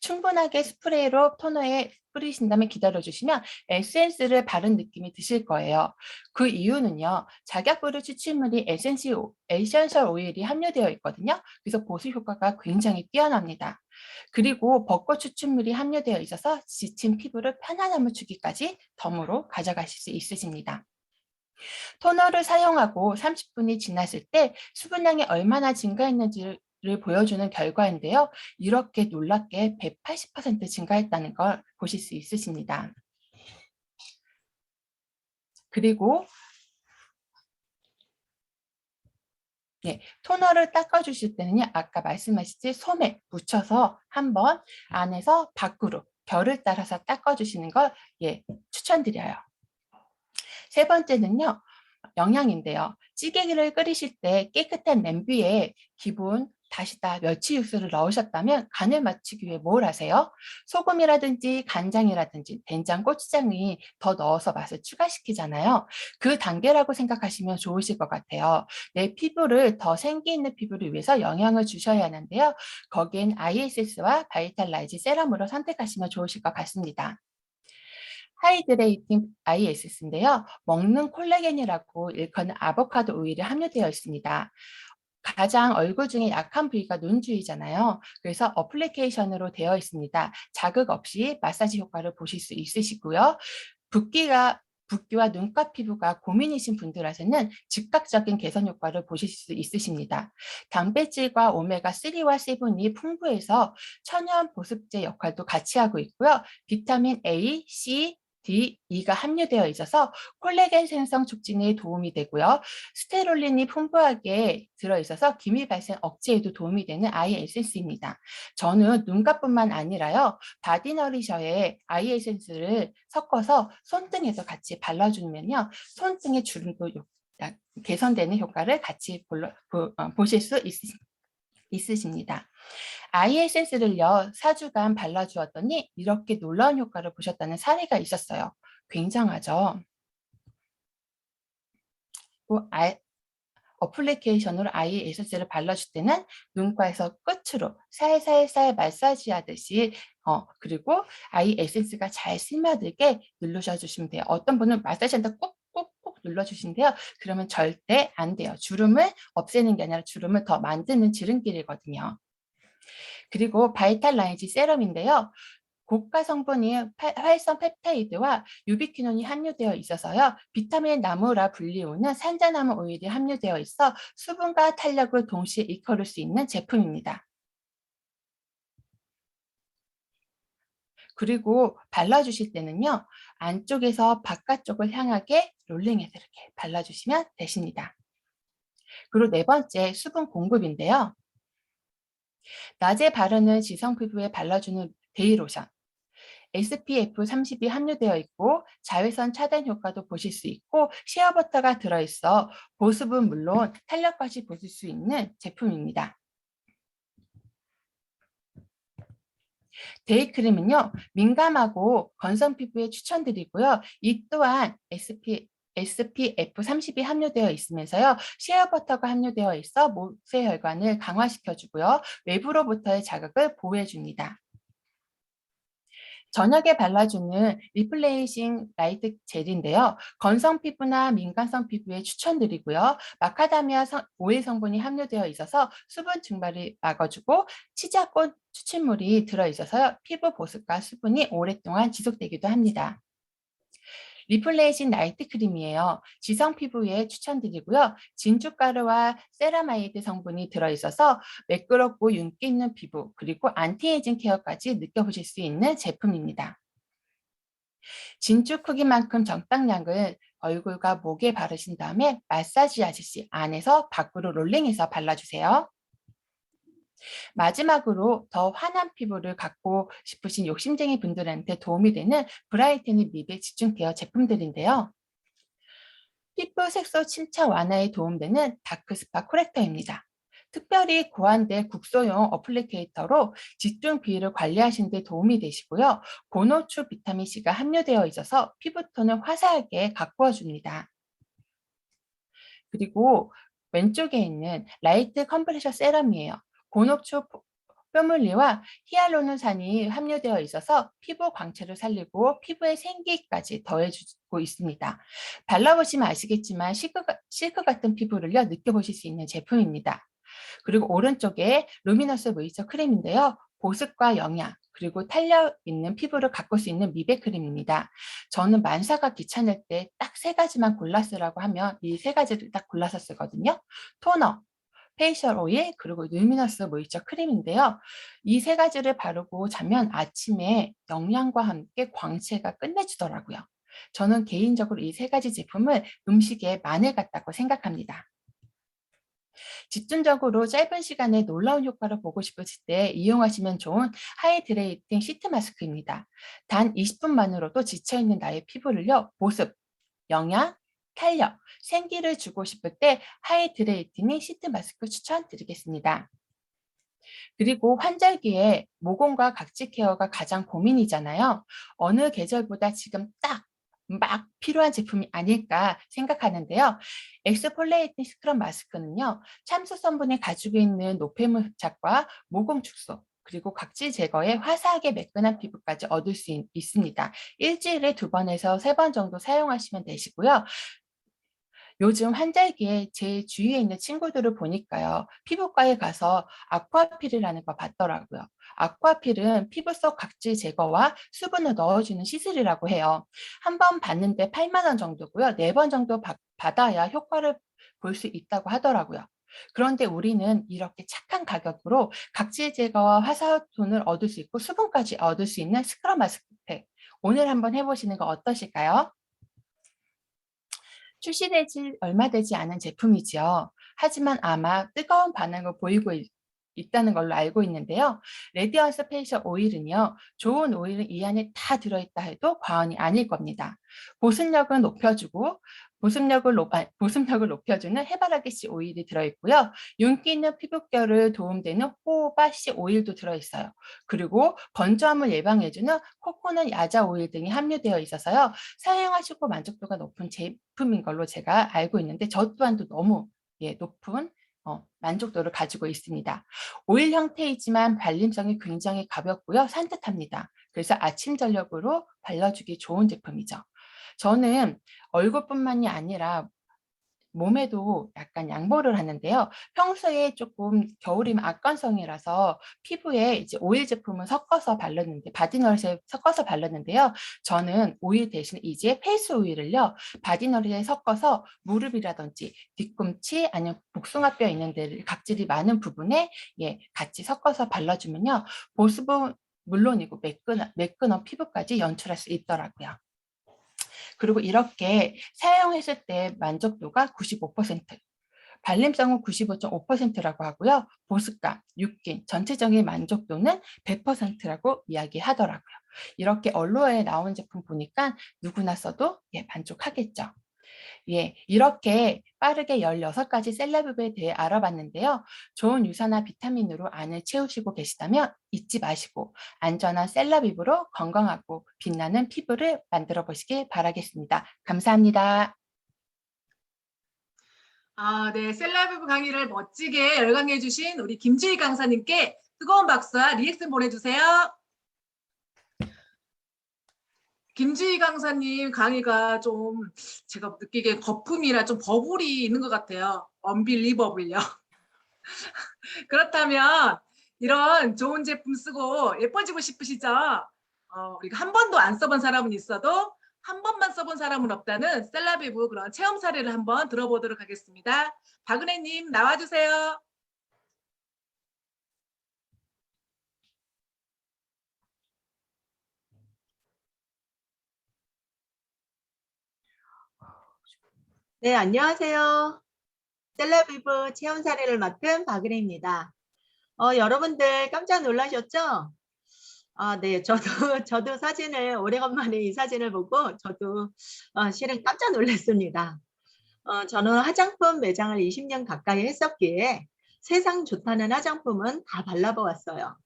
충분하게 스프레이로 토너에 뿌리신 다음에 기다려주시면 에센스를 바른 느낌이 드실 거예요. 그 이유는요. 작약부류 추출물이 에센셜 오일이 함유되어 있거든요. 그래서 보습 효과가 굉장히 뛰어납니다. 그리고 벚꽃 추출물이 함유되어 있어서 지친 피부를 편안함을 주기까지 덤으로 가져가실 수 있으십니다. 토너를 사용하고 30분이 지났을 때 수분량이 얼마나 증가했는지를 보여주는 결과인데요. 이렇게 놀랍게 180% 증가했다는 걸 보실 수 있으십니다. 그리고 토너를 닦아주실 때는요. 아까 말씀하셨듯이 솜에 묻혀서 한번 안에서 밖으로 결을 따라서 닦아주시는 걸 추천드려요. 세 번째는요. 영양인데요. 찌개를 끓이실 때 깨끗한 냄비에 기본 다시다 멸치 육수를 넣으셨다면 간을 맞추기 위해 뭘 하세요? 소금이라든지 간장이라든지 된장, 고추장이 더 넣어서 맛을 추가시키잖아요. 그 단계라고 생각하시면 좋으실 것 같아요. 내 피부를 더 생기 있는 피부를 위해서 영양을 주셔야 하는데요. 거기엔 ISS와 바이탈라이즈 세럼으로 선택하시면 좋으실 것 같습니다. 하이드레이팅 ISS인데요. 먹는 콜라겐이라고 일컫는 아보카도 오일이 함유되어 있습니다. 가장 얼굴 중에 약한 부위가 눈 주위잖아요. 그래서 어플리케이션으로 되어 있습니다. 자극 없이 마사지 효과를 보실 수 있으시고요. 붓기와 눈가 피부가 고민이신 분들한테는 즉각적인 개선 효과를 보실 수 있으십니다. 단백질과 오메가3와 세븐이 풍부해서 천연 보습제 역할도 같이 하고 있고요. 비타민 A, C, D, E가 함유되어 있어서 콜라겐 생성 촉진에 도움이 되고요. 스테롤린이 풍부하게 들어있어서 기미 발생 억제에도 도움이 되는 아이 에센스입니다. 저는 눈가뿐만 아니라요. 바디너리셔에 아이 에센스를 섞어서 손등에도 같이 발라주면요. 손등의 주름도 개선되는 효과를 같이 보실 수 있습니다. 있으십니다. 아이 에센스를요 4주간 발라주었더니 이렇게 놀라운 효과를 보셨다는 사례가 있었어요. 굉장하죠. 또 어플리케이션으로 아이 에센스를 발라줄 때는 눈가에서 끝으로 살살살 마사지 하듯이 그리고 아이 에센스가 잘 스며들게 눌러주시면 돼요. 어떤 분은 마사지한다 꾹꾹꾹 눌러주신대요. 그러면 절대 안 돼요. 주름을 없애는 게 아니라 주름을 더 만드는 지름길이거든요. 그리고 바이탈 라인지 세럼인데요. 고가 성분인 활성 펩타이드와 유비퀴논이 함유되어 있어서요. 비타민 나무라 불리우는 산자나무 오일이 함유되어 있어 수분과 탄력을 동시에 이끌을 수 있는 제품입니다. 그리고 발라주실 때는요. 안쪽에서 바깥쪽을 향하게 롤링해서 이렇게 발라주시면 되십니다. 그리고 네 번째 수분 공급인데요. 낮에 바르는 지성 피부에 발라주는 데이 로션. SPF 30이 함유되어 있고 자외선 차단 효과도 보실 수 있고 시어버터가 들어있어 보습은 물론 탄력까지 보실 수 있는 제품입니다. 데이크림은요 민감하고 건성 피부에 추천드리고요. 이 또한 SPF 30이 함유되어 있으면서요. 시어버터가 함유되어 있어 모세 혈관을 강화시켜주고요. 외부로부터의 자극을 보호해줍니다. 저녁에 발라주는 리플레이싱 라이트 젤인데요. 건성 피부나 민감성 피부에 추천드리고요. 마카다미아 오일 성분이 함유되어 있어서 수분 증발을 막아주고 치자꽃 추출물이 들어있어서 피부 보습과 수분이 오랫동안 지속되기도 합니다. 리플레이싱 나이트 크림이에요. 지성 피부에 추천드리고요. 진주가루와 세라마이드 성분이 들어있어서 매끄럽고 윤기 있는 피부 그리고 안티에이징 케어까지 느껴보실 수 있는 제품입니다. 진주 크기만큼 적당량을 얼굴과 목에 바르신 다음에 마사지 하듯이 안에서 밖으로 롤링해서 발라주세요. 마지막으로 더 환한 피부를 갖고 싶으신 욕심쟁이 분들한테 도움이 되는 브라이트닝 립의 집중 케어 제품들인데요. 피부 색소 침착 완화에 도움되는 다크스파 코렉터입니다. 특별히 고안된 국소용 어플리케이터로 집중 비율을 관리하시는 데 도움이 되시고요. 고노출 비타민C가 함유되어 있어서 피부톤을 화사하게 가꾸어 줍니다. 그리고 왼쪽에 있는 라이트 컴프레셔 세럼이에요. 고농축 뼈물리와 히알루론산이 함유되어 있어서 피부 광채를 살리고 피부의 생기까지 더해주고 있습니다. 발라보시면 아시겠지만 실크 같은 피부를요 느껴보실 수 있는 제품입니다. 그리고 오른쪽에 루미너스 모이스처 크림인데요. 보습과 영양 그리고 탄력 있는 피부를 가꿀 수 있는 미백 크림입니다. 저는 만사가 귀찮을 때 딱 세 가지만 골라 쓰라고 하면 이 세 가지를 딱 골라서 쓰거든요. 토너, 페이셜 오일 그리고 루미너스 모이스처 크림인데요. 이 세 가지를 바르고 자면 아침에 영양과 함께 광채가 끝내주더라고요. 저는 개인적으로 이 세 가지 제품을 음식에 마늘 같다고 생각합니다. 집중적으로 짧은 시간에 놀라운 효과를 보고 싶으실 때 이용하시면 좋은 하이드레이팅 시트 마스크입니다. 단 20분만으로도 지쳐있는 나의 피부를요 보습, 영양, 탄력, 생기를 주고 싶을 때 하이드레이팅 시트 마스크 추천드리겠습니다. 그리고 환절기에 모공과 각질 케어가 가장 고민이잖아요. 어느 계절보다 지금 딱 막 필요한 제품이 아닐까 생각하는데요. 엑스폴레이팅 스크럽 마스크는요. 참수 성분이 가지고 있는 노폐물 흡착과 모공 축소 그리고 각질 제거에 화사하게 매끈한 피부까지 얻을 수 있습니다. 일주일에 2번에서 3번 정도 사용하시면 되시고요. 요즘 환절기에 제 주위에 있는 친구들을 보니까요. 피부과에 가서 아쿠아필이라는 거 받더라고요. 아쿠아필은 피부 속 각질 제거와 수분을 넣어주는 시술이라고 해요. 한 번 받는데 8만 원 정도고요. 4번 정도 받아야 효과를 볼 수 있다고 하더라고요. 그런데 우리는 이렇게 착한 가격으로 각질 제거와 화사톤을 얻을 수 있고 수분까지 얻을 수 있는 스크럽 마스크팩. 오늘 한번 해보시는 거 어떠실까요? 출시되지 얼마 되지 않은 제품이죠. 하지만 아마 뜨거운 반응을 보이고 있다는 걸로 알고 있는데요. 레디언스 페이셜 오일은요. 좋은 오일은 이 안에 다 들어있다 해도 과언이 아닐 겁니다. 보습력은 높여주고 보습력을 높여주는 해바라기 씨 오일이 들어있고요. 윤기 있는 피부결을 도움되는 호호바 씨 오일도 들어있어요. 그리고 건조함을 예방해주는 코코넛 야자 오일 등이 함유되어 있어서요. 사용하시고 만족도가 높은 제품인 걸로 제가 알고 있는데 저 또한도 너무 높은 만족도를 가지고 있습니다. 오일 형태이지만 발림성이 굉장히 가볍고요. 산뜻합니다. 그래서 아침 저녁으로 발라주기 좋은 제품이죠. 저는 얼굴뿐만이 아니라 몸에도 약간 양보를 하는데요. 평소에 조금 겨울이면 악건성이라서 피부에 이제 오일 제품을 섞어서 바르는데 바디너릿에 섞어서 바르는데요. 저는 오일 대신 이제 페이스 오일을요. 바디너릿에 섞어서 무릎이라든지 뒤꿈치 아니면 복숭아뼈 있는 데를 각질이 많은 부분에 같이 섞어서 발라주면요. 보습은 물론이고 매끈한 피부까지 연출할 수 있더라고요. 그리고 이렇게 사용했을 때 만족도가 95%, 발림성은 95.5%라고 하고요. 보습감, 육긴, 전체적인 만족도는 100%라고 이야기하더라고요. 이렇게 언로에 나온 제품 보니까 누구나 써도 만족하겠죠. 이렇게 빠르게 16가지 셀럽에 대해 알아봤는데요. 좋은 유산화 비타민으로 안을 채우시고 계시다면 잊지 마시고 안전한 셀럽입으로 건강하고 빛나는 피부를 만들어 보시길 바라겠습니다. 감사합니다. 네, 셀럽 강의를 멋지게 열강해 주신 우리 김주희 강사님께 뜨거운 박수와 리액션 보내주세요. 김주희 강사님 강의가 좀 제가 느끼기에 거품이라 좀 버블이 있는 것 같아요. 언빌리버블요. 그렇다면 이런 좋은 제품 쓰고 예뻐지고 싶으시죠? 우리가 한 번도 안 써본 사람은 있어도 한 번만 써본 사람은 없다는 셀럽이브 그런 체험 사례를 한번 들어보도록 하겠습니다. 박은혜님 나와주세요. 네, 안녕하세요. 셀럽이브 체험 사례를 맡은 박은혜입니다. 여러분들 깜짝 놀라셨죠? 네, 저도 사진을 오래간만에 이 사진을 보고 저도 실은 깜짝 놀랐습니다. 저는 화장품 매장을 20년 가까이 했었기에 세상 좋다는 화장품은 다 발라보았어요.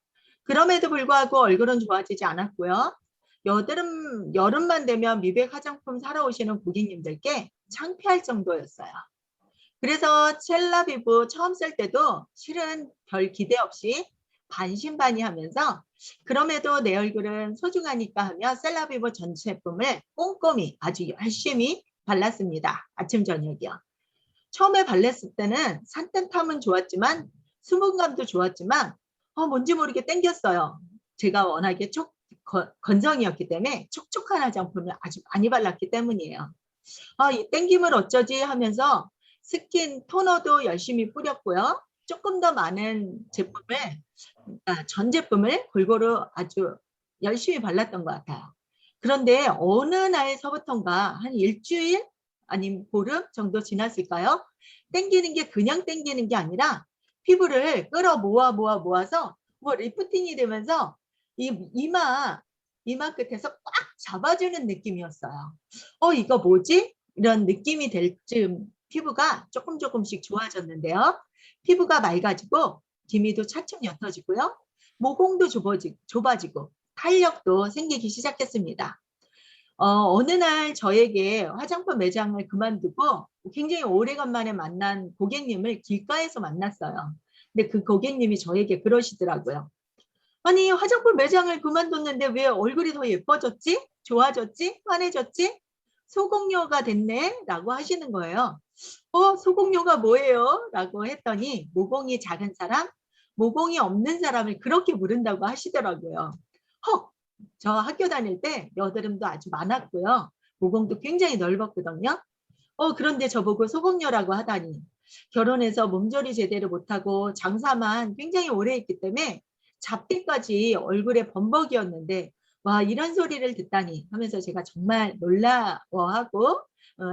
그럼에도 불구하고 얼굴은 좋아지지 않았고요. 여름만 되면 미백 화장품 사러 오시는 고객님들께 창피할 정도였어요. 그래서 셀럽이브 처음 쓸 때도 실은 별 기대 없이 반신반의하면서 그럼에도 내 얼굴은 소중하니까 하며 셀럽이브 전 제품을 꼼꼼히 아주 열심히 발랐습니다. 아침 저녁이요. 처음에 발랐을 때는 산뜻함은 좋았지만 수분감도 좋았지만 뭔지 모르게 땡겼어요. 제가 워낙에 건성이었기 때문에 촉촉한 화장품을 아주 많이 발랐기 때문이에요. 이 땡김을 어쩌지 하면서 스킨 토너도 열심히 뿌렸고요. 조금 더 많은 전 제품을 골고루 아주 열심히 발랐던 것 같아요. 그런데 어느 날서부턴가 한 일주일 아니면 보름 정도 지났을까요? 땡기는 게 그냥 땡기는 게 아니라 피부를 끌어 모아서 리프팅이 되면서 이마 끝에서 꽉 잡아주는 느낌이었어요. 이거 뭐지? 이런 느낌이 될 즈음 피부가 조금씩 좋아졌는데요. 피부가 맑아지고 기미도 차츰 옅어지고요. 모공도 좁아지고 탄력도 생기기 시작했습니다. 어느 날 저에게 화장품 매장을 그만두고 굉장히 오래간만에 만난 고객님을 길가에서 만났어요. 근데 그 고객님이 저에게 그러시더라고요. 아니, 화장품 매장을 그만뒀는데 왜 얼굴이 더 예뻐졌지? 좋아졌지? 환해졌지? 소공료가 됐네? 라고 하시는 거예요. 소공료가 뭐예요? 라고 했더니 모공이 작은 사람, 모공이 없는 사람을 그렇게 부른다고 하시더라고요. 저 학교 다닐 때 여드름도 아주 많았고요. 모공도 굉장히 넓었거든요. 그런데 저보고 소공료라고 하다니. 결혼해서 몸조리 제대로 못하고 장사만 굉장히 오래 했기 때문에 잡티까지 얼굴에 범벅이었는데 와, 이런 소리를 듣다니 하면서 제가 정말 놀라워하고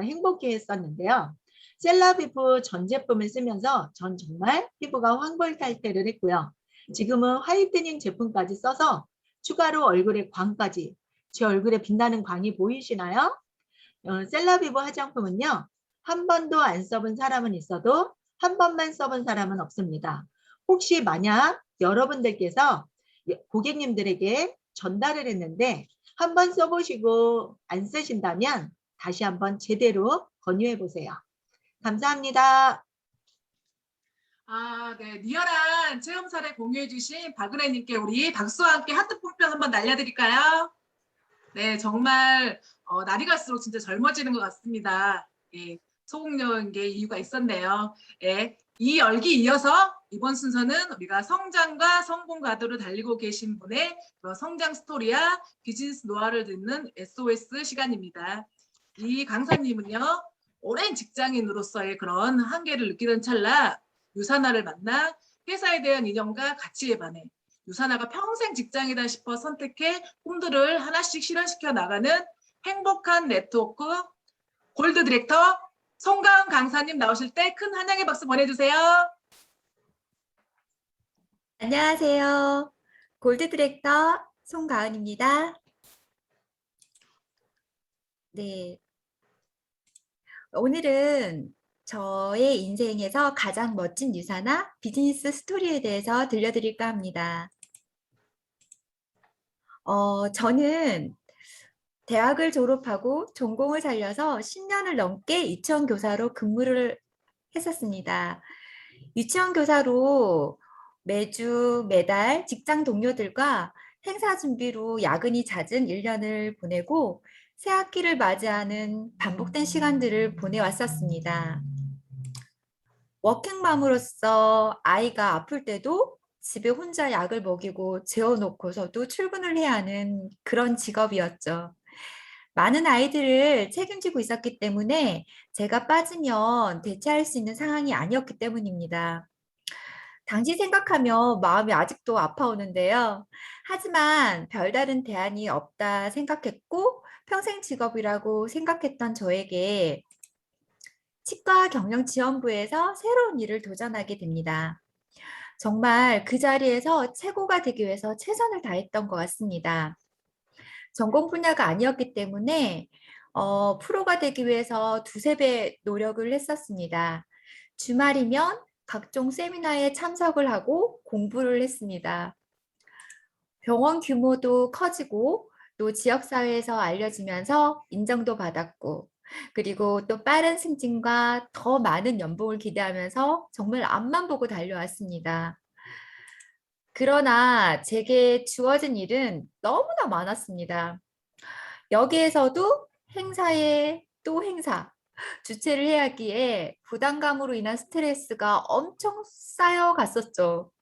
행복해 했었는데요. 셀라비브 전 제품을 쓰면서 전 정말 피부가 황골탈퇴를 했고요. 지금은 화이트닝 제품까지 써서 추가로 얼굴에 광까지, 제 얼굴에 빛나는 광이 보이시나요? 셀라비브 화장품은요. 한 번도 안 써본 사람은 있어도 한 번만 써본 사람은 없습니다. 혹시 만약 여러분들께서 고객님들에게 전달을 했는데 한 번 써보시고 안 쓰신다면 다시 한번 제대로 권유해 보세요. 감사합니다. 네. 리얼한 체험 사례 공유해주신 박은혜님께 우리 박수와 함께 하트 폼표 한번 날려드릴까요? 네, 정말 날이 갈수록 진짜 젊어지는 것 같습니다. 예, 소공녀인 게 이유가 있었네요. 예, 이 열기 이어서 이번 순서는 우리가 성장과 성공 가도를 달리고 계신 분의 그런 성장 스토리와 비즈니스 노하우를 듣는 SOS 시간입니다. 이 강사님은요, 오랜 직장인으로서의 그런 한계를 느끼던 찰나 유사나를 만나 회사에 대한 이념과 가치에 반해 유사나가 평생 직장이다 싶어 선택해 꿈들을 하나씩 실현시켜 나가는 행복한 네트워크 골드 디렉터 송가은 강사님 나오실 때 큰 환영의 박수 보내주세요. 안녕하세요. 골드 디렉터 송가은입니다. 네. 오늘은 저의 인생에서 가장 멋진 유사나 비즈니스 스토리에 대해서 들려드릴까 합니다. 저는 대학을 졸업하고 전공을 살려서 10년을 넘게 유치원 교사로 근무를 했었습니다. 유치원 교사로 매주 매달 직장 동료들과 행사 준비로 야근이 잦은 1년을 보내고 새 학기를 맞이하는 반복된 시간들을 보내왔었습니다. 워킹맘으로서 아이가 아플 때도 집에 혼자 약을 먹이고 재워놓고서도 출근을 해야 하는 그런 직업이었죠. 많은 아이들을 책임지고 있었기 때문에 제가 빠지면 대체할 수 있는 상황이 아니었기 때문입니다. 당시 생각하면 마음이 아직도 아파오는데요. 하지만 별다른 대안이 없다 생각했고 평생 직업이라고 생각했던 저에게 치과경영지원부에서 새로운 일을 도전하게 됩니다. 정말 그 자리에서 최고가 되기 위해서 최선을 다했던 것 같습니다. 전공 분야가 아니었기 때문에 프로가 되기 위해서 두세 배 노력을 했었습니다. 주말이면 각종 세미나에 참석을 하고 공부를 했습니다. 병원 규모도 커지고 또 지역사회에서 알려지면서 인정도 받았고 그리고 또 빠른 승진과 더 많은 연봉을 기대하면서 정말 앞만 보고 달려왔습니다. 그러나 제게 주어진 일은 너무나 많았습니다. 여기에서도 행사에 또 행사, 주최를 해야 하기에 부담감으로 인한 스트레스가 엄청 쌓여갔었죠.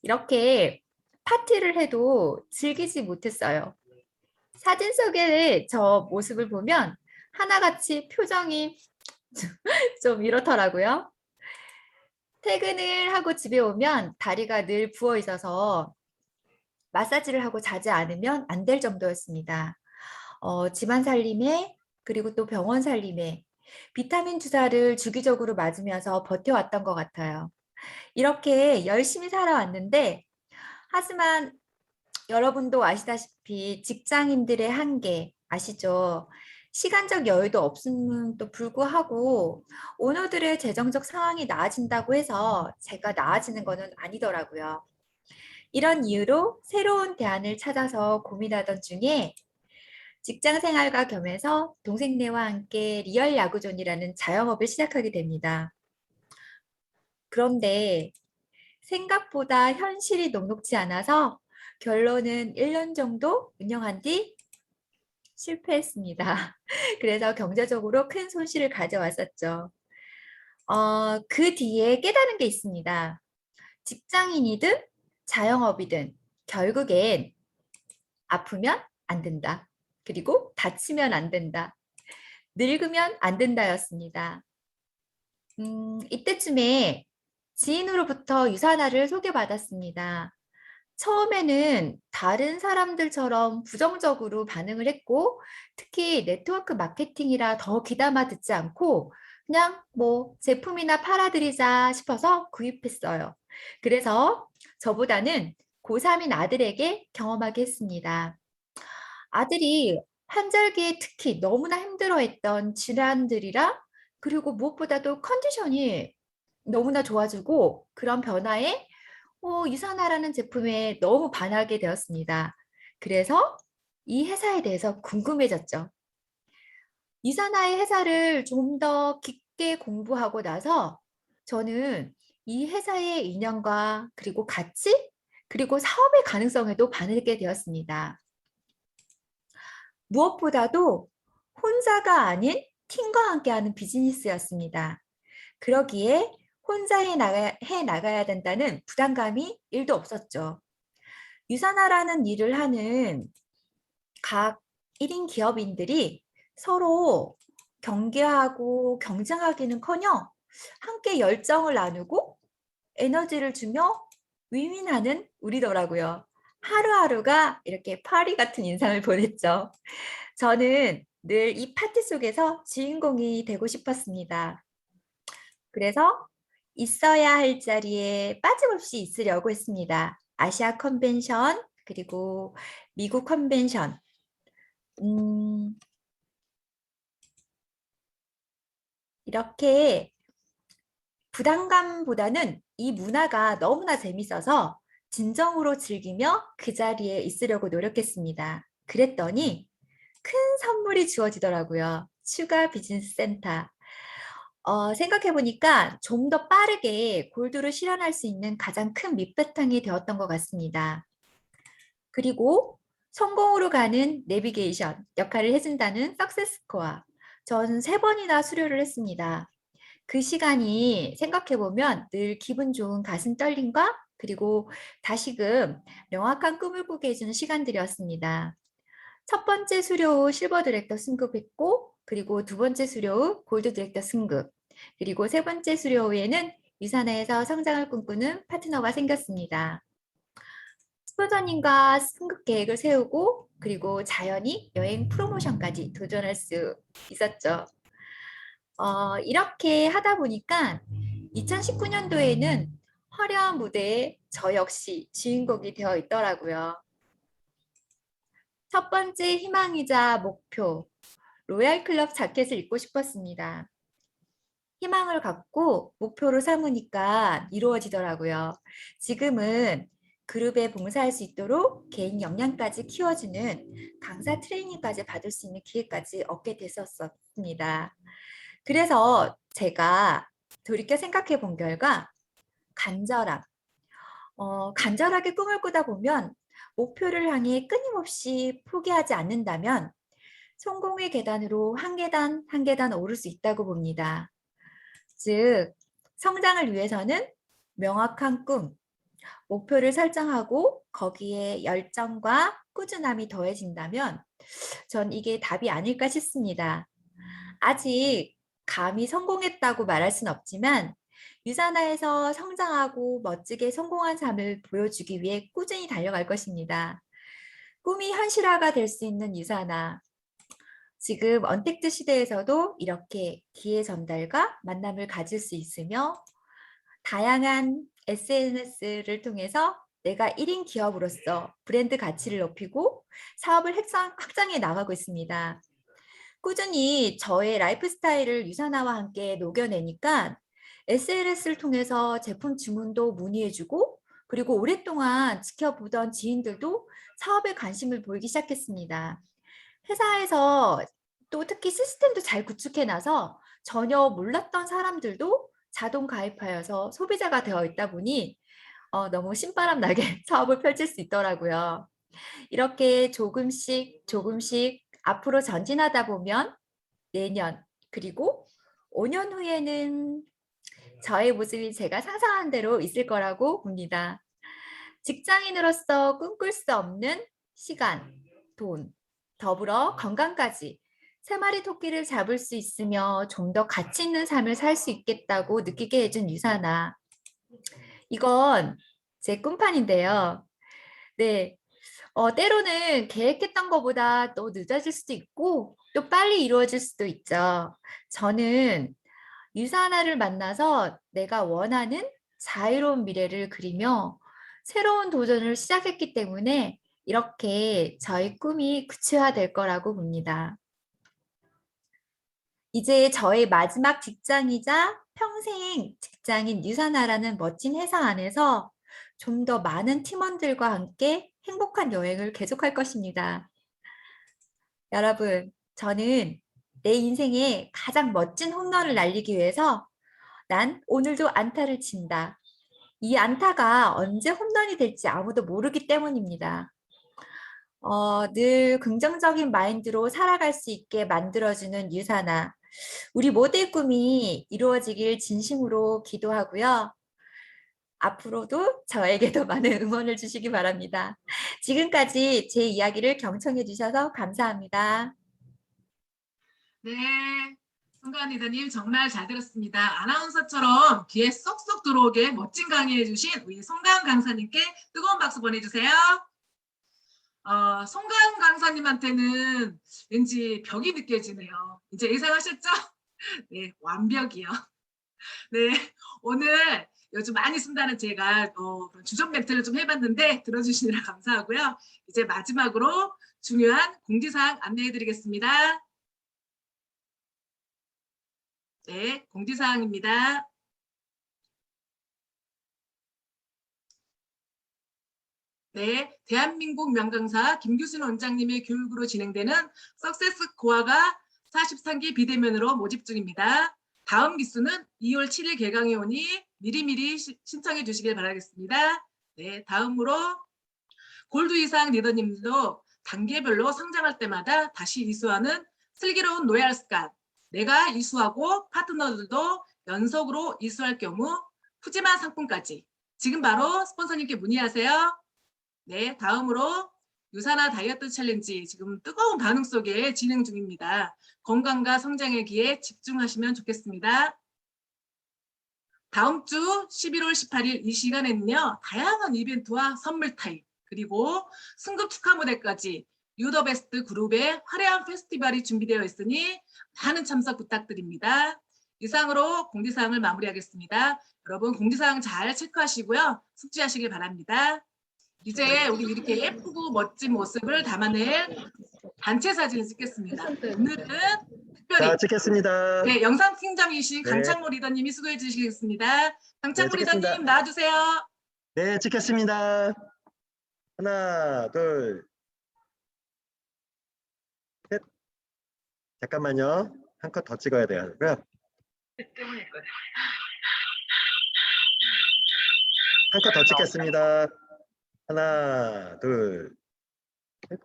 이렇게 파티를 해도 즐기지 못했어요. 사진 속의 저 모습을 보면 하나같이 표정이 좀 이렇더라고요. 퇴근을 하고 집에 오면 다리가 늘 부어 있어서 마사지를 하고 자지 않으면 안 될 정도였습니다. 집안 살림에 그리고 또 병원 살림에 비타민 주사를 주기적으로 맞으면서 버텨왔던 것 같아요. 이렇게 열심히 살아왔는데 하지만 여러분도 아시다시피 직장인들의 한계 아시죠? 시간적 여유도 없음도 불구하고 오너들의 재정적 상황이 나아진다고 해서 제가 나아지는 것은 아니더라고요. 이런 이유로 새로운 대안을 찾아서 고민하던 중에 직장 생활과 겸해서 동생네와 함께 리얼 야구존이라는 자영업을 시작하게 됩니다. 그런데 생각보다 현실이 녹록지 않아서 결론은 1년 정도 운영한 뒤 실패했습니다. 그래서 경제적으로 큰 손실을 가져왔었죠. 그 뒤에 깨달은 게 있습니다. 직장인이든 자영업이든 결국엔 아프면 안 된다. 그리고 다치면 안 된다. 늙으면 안 된다였습니다. 이때쯤에 지인으로부터 유사나를 소개받았습니다. 처음에는 다른 사람들처럼 부정적으로 반응을 했고 특히 네트워크 마케팅이라 더 귀담아 듣지 않고 그냥 뭐 제품이나 팔아드리자 싶어서 구입했어요. 그래서 저보다는 고3인 아들에게 경험하게 했습니다. 아들이 환절기에 특히 너무나 힘들어했던 질환들이라 그리고 무엇보다도 컨디션이 너무나 좋아지고 그런 변화에 유산화라는 제품에 너무 반하게 되었습니다. 그래서 이 회사에 대해서 궁금해졌죠. 유산화의 회사를 좀 더 깊게 공부하고 나서 저는 이 회사의 인연과 그리고 가치 그리고 사업의 가능성에도 반하게 되었습니다. 무엇보다도 혼자가 아닌 팀과 함께하는 비즈니스였습니다. 그러기에 혼자 해 나가야 된다는 부담감이 1도 없었죠. 유산화라는 일을 하는 각 1인 기업인들이 서로 경계하고 경쟁하기는커녕 함께 열정을 나누고 에너지를 주며 윈윈하는 우리더라고요. 하루하루가 이렇게 파리 같은 인상을 보냈죠. 저는 늘 이 파티 속에서 주인공이 되고 싶었습니다. 그래서 있어야 할 자리에 빠짐없이 있으려고 했습니다. 아시아 컨벤션, 그리고 미국 컨벤션. 이렇게 부담감보다는 이 문화가 너무나 재밌어서 진정으로 즐기며 그 자리에 있으려고 노력했습니다. 그랬더니 큰 선물이 주어지더라고요. 추가 비즈니스 센터. 생각해보니까 좀 더 빠르게 골드를 실현할 수 있는 가장 큰 밑바탕이 되었던 것 같습니다. 그리고 성공으로 가는 내비게이션 역할을 해준다는 석세스 스코어. 전 3번이나 수료를 했습니다. 그 시간이 생각해보면 늘 기분 좋은 가슴 떨림과 그리고 다시금 명확한 꿈을 꾸게 해주는 시간들이었습니다. 첫 번째 수료 후 실버 디렉터 승급했고 그리고 두 번째 수료 후 골드 디렉터 승급 그리고 세 번째 수료 후에는 유산화에서 성장을 꿈꾸는 파트너가 생겼습니다. 스포전님과 승급 계획을 세우고 그리고 자연히 여행 프로모션까지 도전할 수 있었죠. 이렇게 하다 보니까 2019년도에는 화려한 무대에 저 역시 주인공이 되어 있더라고요. 첫 번째 희망이자 목표, 로얄클럽 자켓을 입고 싶었습니다. 희망을 갖고 목표를 삼으니까 이루어지더라고요. 지금은 그룹에 봉사할 수 있도록 개인 역량까지 키워주는 강사 트레이닝까지 받을 수 있는 기회까지 얻게 됐었습니다. 그래서 제가 돌이켜 생각해 본 결과 간절함, 간절하게 꿈을 꾸다 보면 목표를 향해 끊임없이 포기하지 않는다면 성공의 계단으로 한 계단 한 계단 오를 수 있다고 봅니다. 즉, 성장을 위해서는 명확한 꿈, 목표를 설정하고 거기에 열정과 꾸준함이 더해진다면 전 이게 답이 아닐까 싶습니다. 아직 감히 성공했다고 말할 순 없지만 유산화에서 성장하고 멋지게 성공한 삶을 보여주기 위해 꾸준히 달려갈 것입니다. 꿈이 현실화가 될 수 있는 유산화. 지금 언택트 시대에서도 이렇게 기회 전달과 만남을 가질 수 있으며 다양한 SNS를 통해서 내가 1인 기업으로서 브랜드 가치를 높이고 사업을 확장해 나가고 있습니다. 꾸준히 저의 라이프 스타일을 유산화와 함께 녹여내니까 SNS를 통해서 제품 주문도 문의해주고 그리고 오랫동안 지켜보던 지인들도 사업에 관심을 보이기 시작했습니다. 회사에서 또 특히 시스템도 잘 구축해놔서 전혀 몰랐던 사람들도 자동 가입하여서 소비자가 되어 있다 보니 너무 신바람 나게 사업을 펼칠 수 있더라고요. 이렇게 조금씩 앞으로 전진하다 보면 내년 그리고 5년 후에는 저의 모습이 제가 상상한 대로 있을 거라고 봅니다. 직장인으로서 꿈꿀 수 없는 시간, 돈, 더불어 건강까지 3마리 토끼를 잡을 수 있으며 좀 더 가치 있는 삶을 살 수 있겠다고 느끼게 해준 유산화. 이건 제 꿈판인데요. 네, 때로는 계획했던 것보다 또 늦어질 수도 있고 또 빨리 이루어질 수도 있죠. 저는 유사나를 만나서 내가 원하는 자유로운 미래를 그리며 새로운 도전을 시작했기 때문에 이렇게 저의 꿈이 구체화될 거라고 봅니다. 이제 저의 마지막 직장이자 평생 직장인 유사나라는 멋진 회사 안에서 좀 더 많은 팀원들과 함께 행복한 여행을 계속할 것입니다. 여러분, 저는 내 인생에 가장 멋진 홈런을 날리기 위해서 난 오늘도 안타를 친다. 이 안타가 언제 홈런이 될지 아무도 모르기 때문입니다. 늘 긍정적인 마인드로 살아갈 수 있게 만들어주는 유사나. 우리 모두의 꿈이 이루어지길 진심으로 기도하고요. 앞으로도 저에게도 많은 응원을 주시기 바랍니다. 지금까지 제 이야기를 경청해 주셔서 감사합니다. 네, 송가은 리더님 정말 잘 들었습니다. 아나운서처럼 귀에 쏙쏙 들어오게 멋진 강의해 주신 우리 송가은 강사님께 뜨거운 박수 보내주세요. 송가은 강사님한테는 왠지 벽이 느껴지네요. 이제 예상하셨죠? 네, 완벽이요. 네, 오늘 요즘 많이 쓴다는 제가 주전 멘트를 좀 해봤는데 들어주시느라 감사하고요. 이제 마지막으로 중요한 공지사항 안내해드리겠습니다. 네, 공지사항입니다. 네, 대한민국 명강사 김규순 원장님의 교육으로 진행되는 석세스 고아가 43기 비대면으로 모집 중입니다. 다음 기수는 2월 7일 개강이 오니 미리미리 신청해 주시길 바라겠습니다. 네, 다음으로 골드 이상 리더님도 단계별로 성장할 때마다 다시 이수하는 슬기로운 로얄 습관. 내가 이수하고 파트너들도 연속으로 이수할 경우 푸짐한 상품까지. 지금 바로 스폰서님께 문의하세요. 네, 다음으로 유사나 다이어트 챌린지 지금 뜨거운 반응 속에 진행 중입니다. 건강과 성장의 기에 집중하시면 좋겠습니다. 다음 주 11월 18일 이 시간에는요. 다양한 이벤트와 선물 타임 그리고 승급 축하 무대까지 유더베스트 그룹의 화려한 페스티벌이 준비되어 있으니 많은 참석 부탁드립니다. 이상으로 공지사항을 마무리하겠습니다. 여러분 공지사항 잘 체크하시고요. 숙지하시길 바랍니다. 이제 우리 이렇게 예쁘고 멋진 모습을 담아낼 단체 사진을 찍겠습니다. 오늘은 특별히 자, 찍겠습니다. 네, 영상팀장이신 네. 강창모 리더님이 수고해 주시겠습니다. 강창모 네, 찍겠습니다. 리더님 나와주세요. 네, 찍겠습니다. 하나, 둘, 셋. 잠깐만요. 한 컷 더 찍어야 되고요. 한 컷 더 찍겠습니다. 하나, 둘, 셋.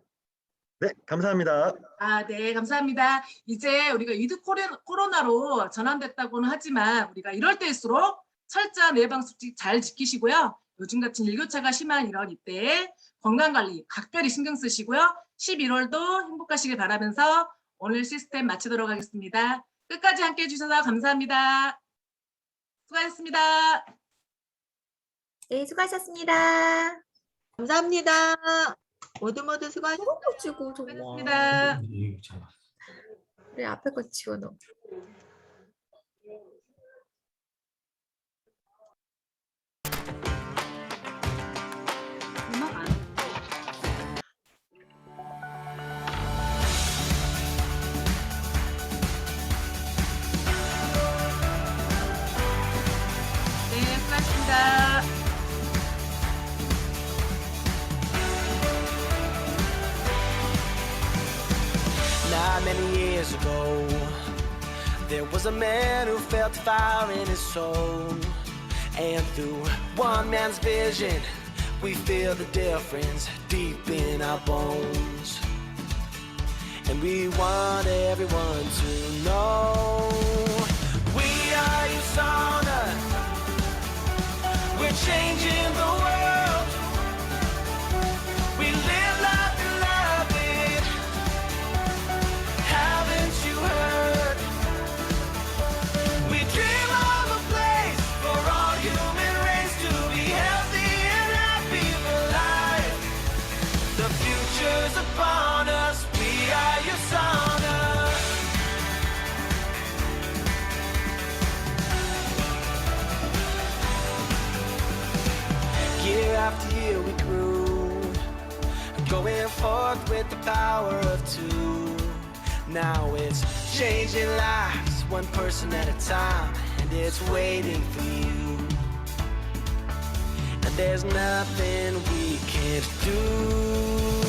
네, 감사합니다. 네, 감사합니다. 이제 우리가 위드 코로나로 전환됐다고는 하지만 우리가 이럴 때일수록 철저한 예방수칙 잘 지키시고요. 요즘같이 일교차가 심한 이런 이때에 건강관리 각별히 신경 쓰시고요. 11월도 행복하시길 바라면서 오늘 시스템 마치도록 하겠습니다. 끝까지 함께해 주셔서 감사합니다. 수고하셨습니다. 네, 수고하셨습니다. 감사합니다. 모두 수고하셨습니다. 거 치고 정말. 수고하셨습니다. 그래, 앞에 거 치고 넣어. 네, 수고하셨습니다. Not many years ago, there was a man who felt the fire in his soul. And through one man's vision, we feel the difference deep in our bones. And we want everyone to know we are USANA. We're changing the world. We live life and love it. Haven't you heard? We dream of a place for all human race to be healthy and happy for life. The future's upon us. We are USANA. forth with the power of two. Now it's changing lives, one person at a time, and it's waiting for you. And there's nothing we can't do.